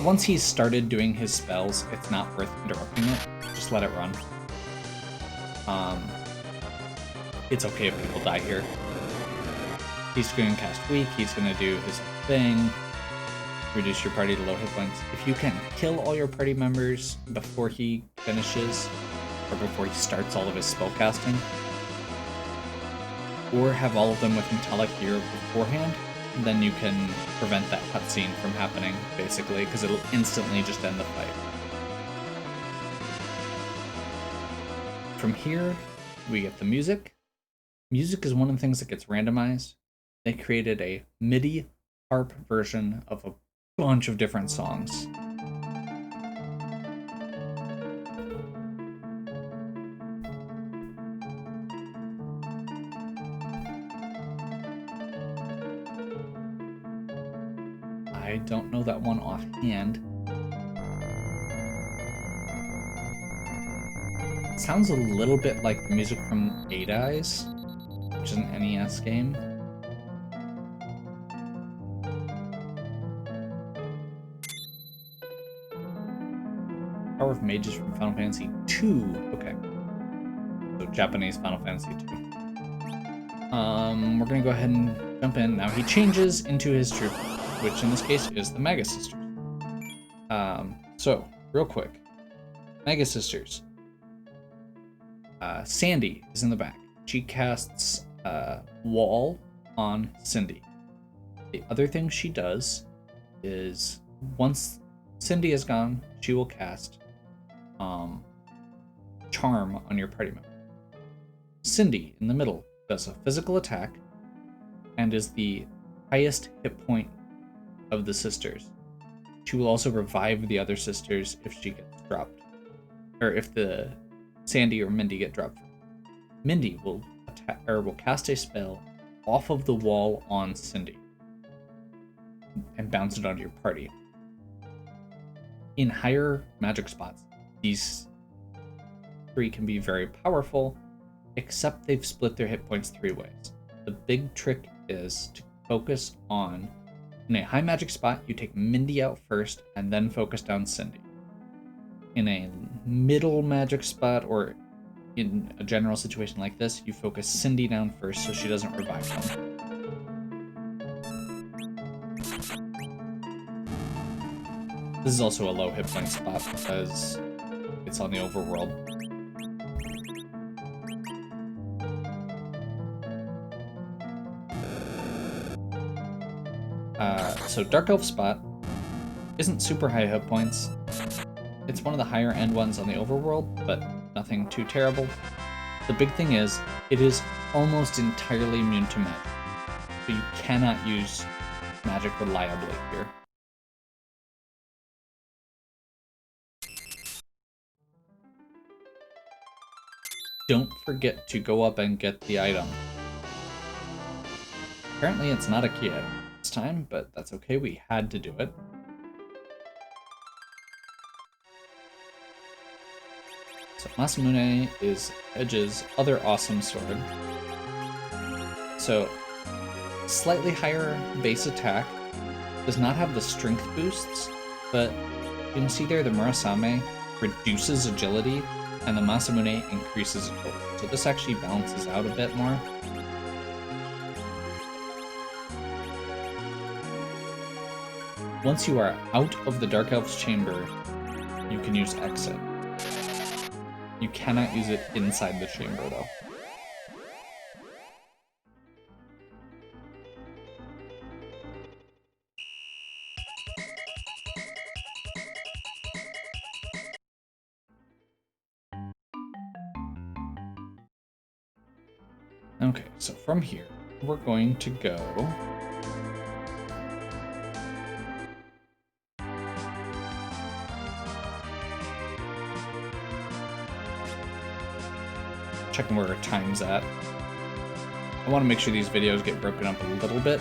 Speaker 1: Once he's started doing his spells, it's not worth interrupting it. Just let it run. It's okay if people die here. He's going to cast Weak, he's going to do his thing. Reduce your party to low hit points. If you can kill all your party members before he finishes, or before he starts all of his spellcasting, or have all of them with metallic gear beforehand, then you can prevent that cutscene from happening, basically, because it'll instantly just end the fight. From here, we get the music. Music is one of the things that gets randomized. They created a MIDI harp version of a bunch of different songs. I don't know that one offhand. It sounds a little bit like the music from 8 Eyes, which is an NES game. Power of Mages from Final Fantasy II. Okay. So Japanese Final Fantasy II. We're gonna go ahead and jump in. Now he changes into his troop, which in this case is the Magnes Sisters. So, real quick. Magnes Sisters. Sandy is in the back. She casts Wall on Cindy. The other thing she does is once Cindy is gone, she will cast Charm on your party member. Cindy, in the middle, does a physical attack and is the highest hit point of the sisters. She will also revive the other sisters if she gets dropped, or if the Sandy or Mindy get dropped. Mindy will cast a spell off of the wall on Cindy and bounce it onto your party. In higher magic spots, these three can be very powerful, except they've split their hit points 3 ways. The big trick is to focus on, in a high magic spot, you take Mindy out first and then focus down Cindy. In a middle magic spot, or in a general situation like this, you focus Cindy down first so she doesn't revive them. This is also a low hit point spot because it's on the overworld. So Dark Elf spot isn't super high hit points. It's one of the higher end ones on the overworld, but nothing too terrible. The big thing is, it is almost entirely immune to magic, so you cannot use magic reliably here. Don't forget to go up and get the item. Apparently it's not a key item this time, but that's okay, we had to do it. So Masamune is Edge's other awesome sword. So slightly higher base attack, does not have the strength boosts, but you can see there the Murasame reduces agility and the Masamune increases agility. So this actually balances out a bit more. Once you are out of the Dark Elf's chamber, you can use exit. You cannot use it inside the chamber, though. Okay, so from here, we're going to go... checking where our time's at. I want to make sure these videos get broken up a little bit.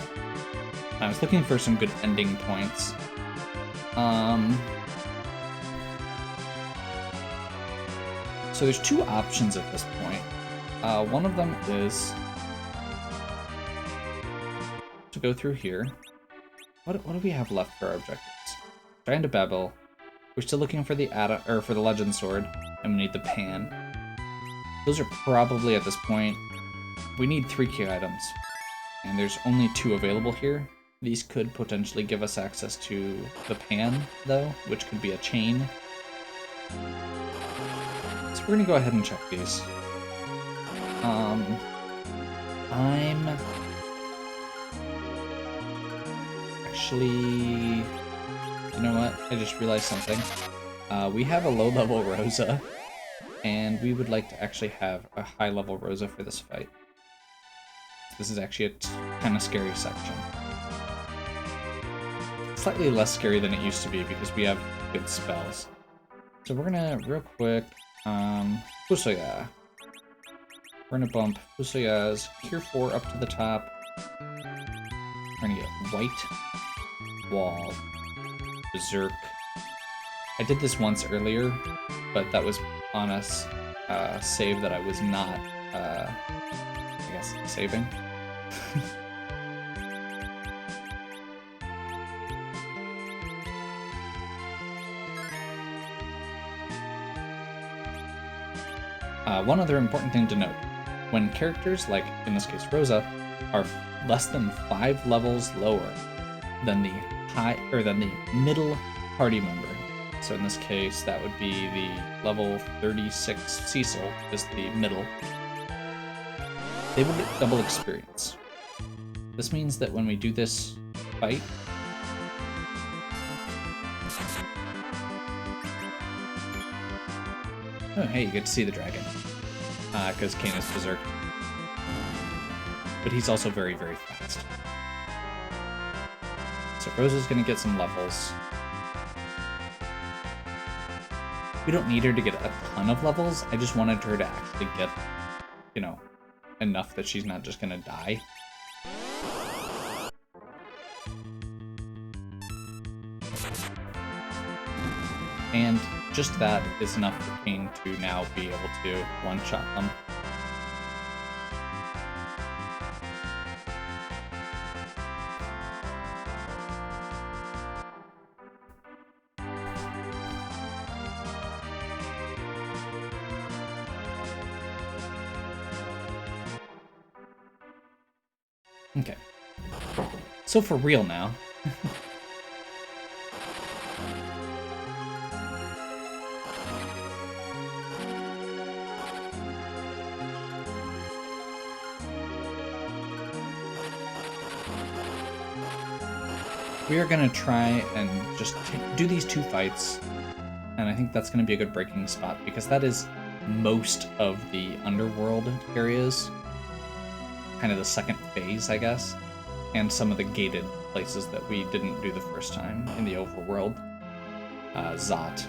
Speaker 1: I was looking for some good ending points. So there's 2 options at this point. One of them is to go through here. What do we have left for our objectives? Trying to Babel. We're still looking for the for the Legend Sword, and we need the Pan. Those are probably, at this point, we need 3 key items, and there's only 2 available here. These could potentially give us access to the Pan, though, which could be a chain. So we're gonna go ahead and check these. I'm actually, you know what? I just realized something. We have a low-level Rosa, and we would like to actually have a high-level Rosa for this fight. This is actually a kind of scary section. Slightly less scary than it used to be because we have good spells. So we're gonna, real quick, Fusoya. We're gonna bump Fusoya's Cure 4 up to the top. We're gonna get White Wall, Berserk. I did this once earlier, but that was on a save that I was not, I guess, saving. One other important thing to note. When characters, like in this case Rosa, are less than 5 levels lower than the middle party member, So in this case, that would be the level 36 Cecil, is the middle. They will get double experience. This means that when we do this fight, oh hey, you get to see the dragon, because Kane is berserk. But he's also very, very fast. So Rosa's gonna get some levels. We don't need her to get a ton of levels, I just wanted her to actually get, you know, enough that she's not just gonna die. And just that is enough for Kane to now be able to one-shot them. Okay. So for real now. We are going to try and just do these two fights, and I think that's going to be a good breaking spot, because that is most of the underworld areas, kind of the second phase, I guess, and some of the gated places that we didn't do the first time in the overworld, Zot.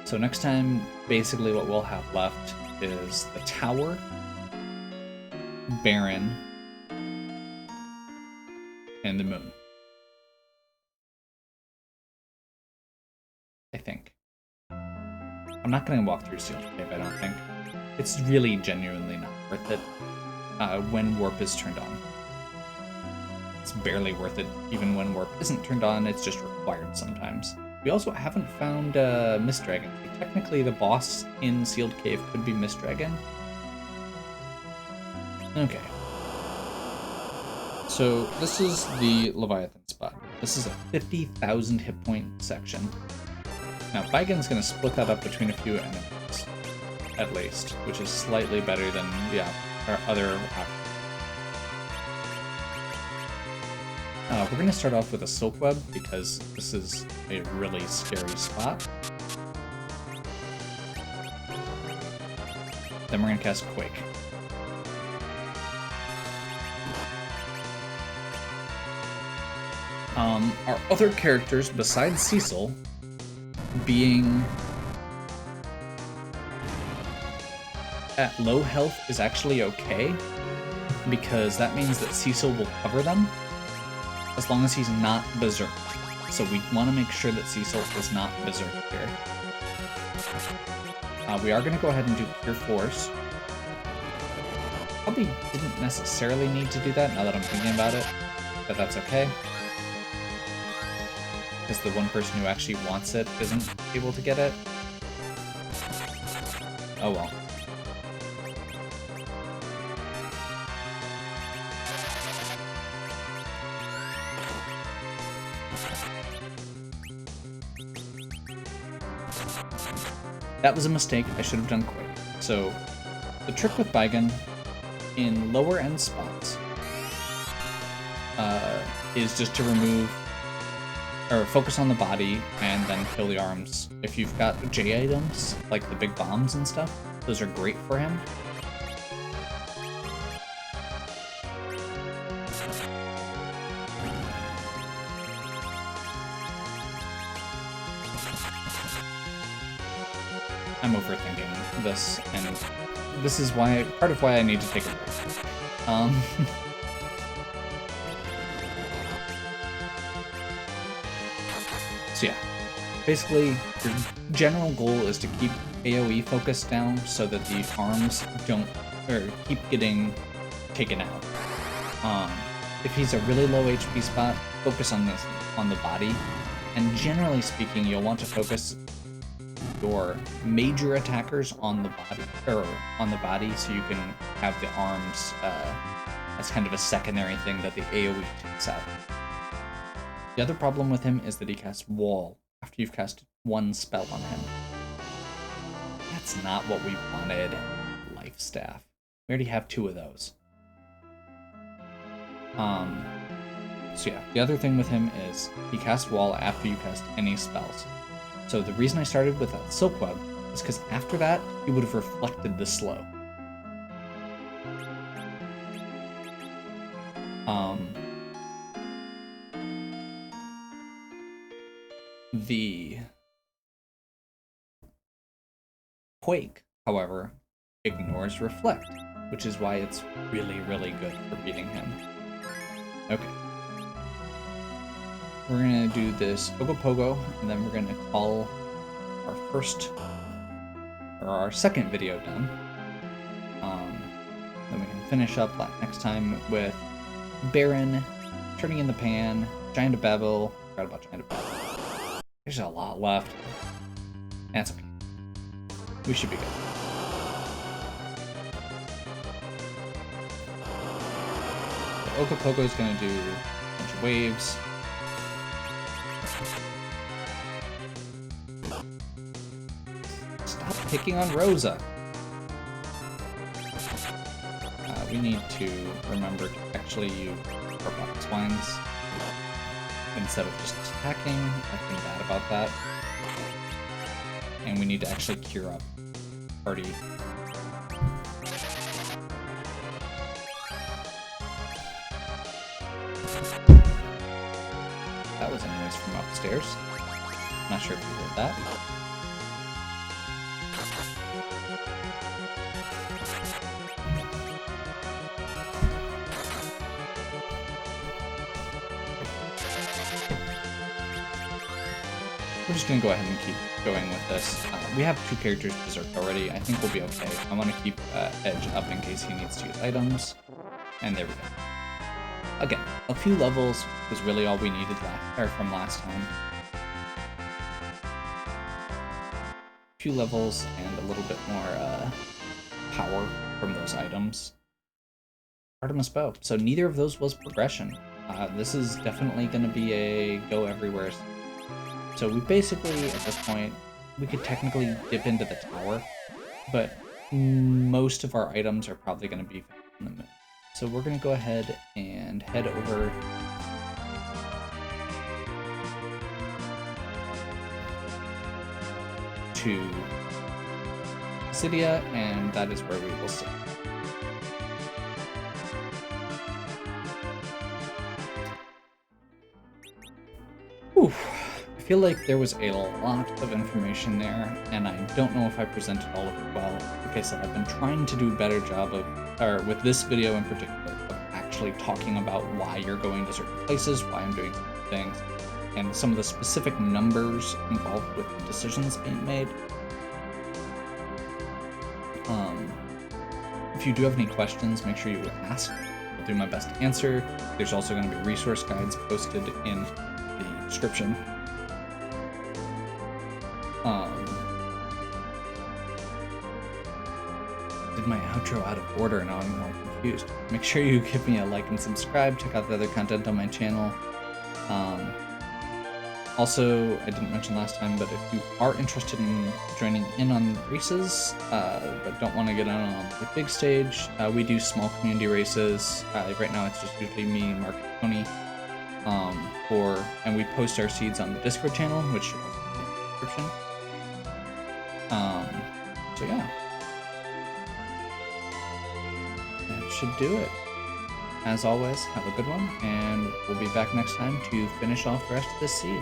Speaker 1: So next time, basically what we'll have left is the Tower, Baron, and the Moon. I think. I'm not going to walk through Sealed Cave, I don't think. It's really genuinely not worth it when Warp is turned on. It's barely worth it even when Warp isn't turned on, it's just required sometimes. We also haven't found Mist Dragon. Technically the boss in Sealed Cave could be Mist Dragon. Okay. So this is the Leviathan spot. This is a 50,000 hit point section. Now, Baigen's going to split that up between a few enemies, at least, which is slightly better than the other option. We're going to start off with a Silk Web, because this is a really scary spot. Then we're going to cast Quake. Our other characters, besides Cecil, being at low health is actually okay, because that means that Cecil will cover them as long as he's not berserk. So we want to make sure that Cecil is not berserk here. We are going to go ahead and do Pure Force. Probably didn't necessarily need to do that now that I'm thinking about it, but that's okay. Because the one person who actually wants it isn't able to get it. Oh well. That was a mistake. I should have done Quake. So, the trick with Baigen in lower end spots is just to remove or focus on the body and then kill the arms. If you've got J items, like the big bombs and stuff, those are great for him. I'm overthinking this, and this is why part of why I need to take a break. So yeah, basically your general goal is to keep AoE focus down so that the arms don't, or keep getting taken out. If he's a really low HP spot, focus on this, on the body, and generally speaking, you'll want to focus your major attackers on the body, so you can have the arms as kind of a secondary thing that the AoE takes out. The other problem with him is that he casts Wall after you've cast one spell on him. That's not what we wanted. Life Staff. We already have 2 of those. So yeah, the other thing with him is he casts Wall after you cast any spells. So the reason I started with that Silk Web is because after that, he would have reflected the slow. The Quake, however, ignores Reflect, which is why it's really, really good for beating him. Okay. We're gonna do this Ogopogo, and then we're gonna call our second video done. Then we can finish up next time with Baron, Turning in the Pan, Giant of Babel. Forgot about Giant of Babel. There's a lot left. That's okay. We should be good. So Ogopogo is gonna do a bunch of waves. Stop picking on Rosa. We need to remember to actually use our box wines instead of just attacking. I feel bad about that. And we need to actually cure up party. That was a noise from upstairs. Not sure if you heard that. We're just gonna go ahead and keep going with this. We have 2 characters berserked already. I think we'll be okay. I want to keep Edge up in case he needs to use items. And there we go. Again, a few levels was really all we needed from last time. A few levels and a little bit more power from those items. Artemis Bow. So neither of those was progression. This is definitely going to be a go everywhere. So we basically, at this point, we could technically dip into the tower, but most of our items are probably going to be in the middle. So we're going to go ahead and head over to Cydia, and that is where we will sit. Whew. I feel like there was a lot of information there, and I don't know if I presented all of it well. Like I said, I've been trying to do a better job with this video in particular, of actually talking about why you're going to certain places, why I'm doing certain things, and some of the specific numbers involved with the decisions being made. If you do have any questions, make sure you ask. I'll do my best to answer. There's also going to be resource guides posted in the description. Did my outro out of order, now I'm all confused. Make sure you give me a like and subscribe, check out the other content on my channel. Also, I didn't mention last time, but if you are interested in joining in on races, but don't want to get on the big stage, we do small community races. Right now it's just usually me, Mark, and Tony. And we post our seeds on the Discord channel, which should also be in the description. So yeah. That should do it. As always, have a good one, and we'll be back next time to finish off the rest of this seed.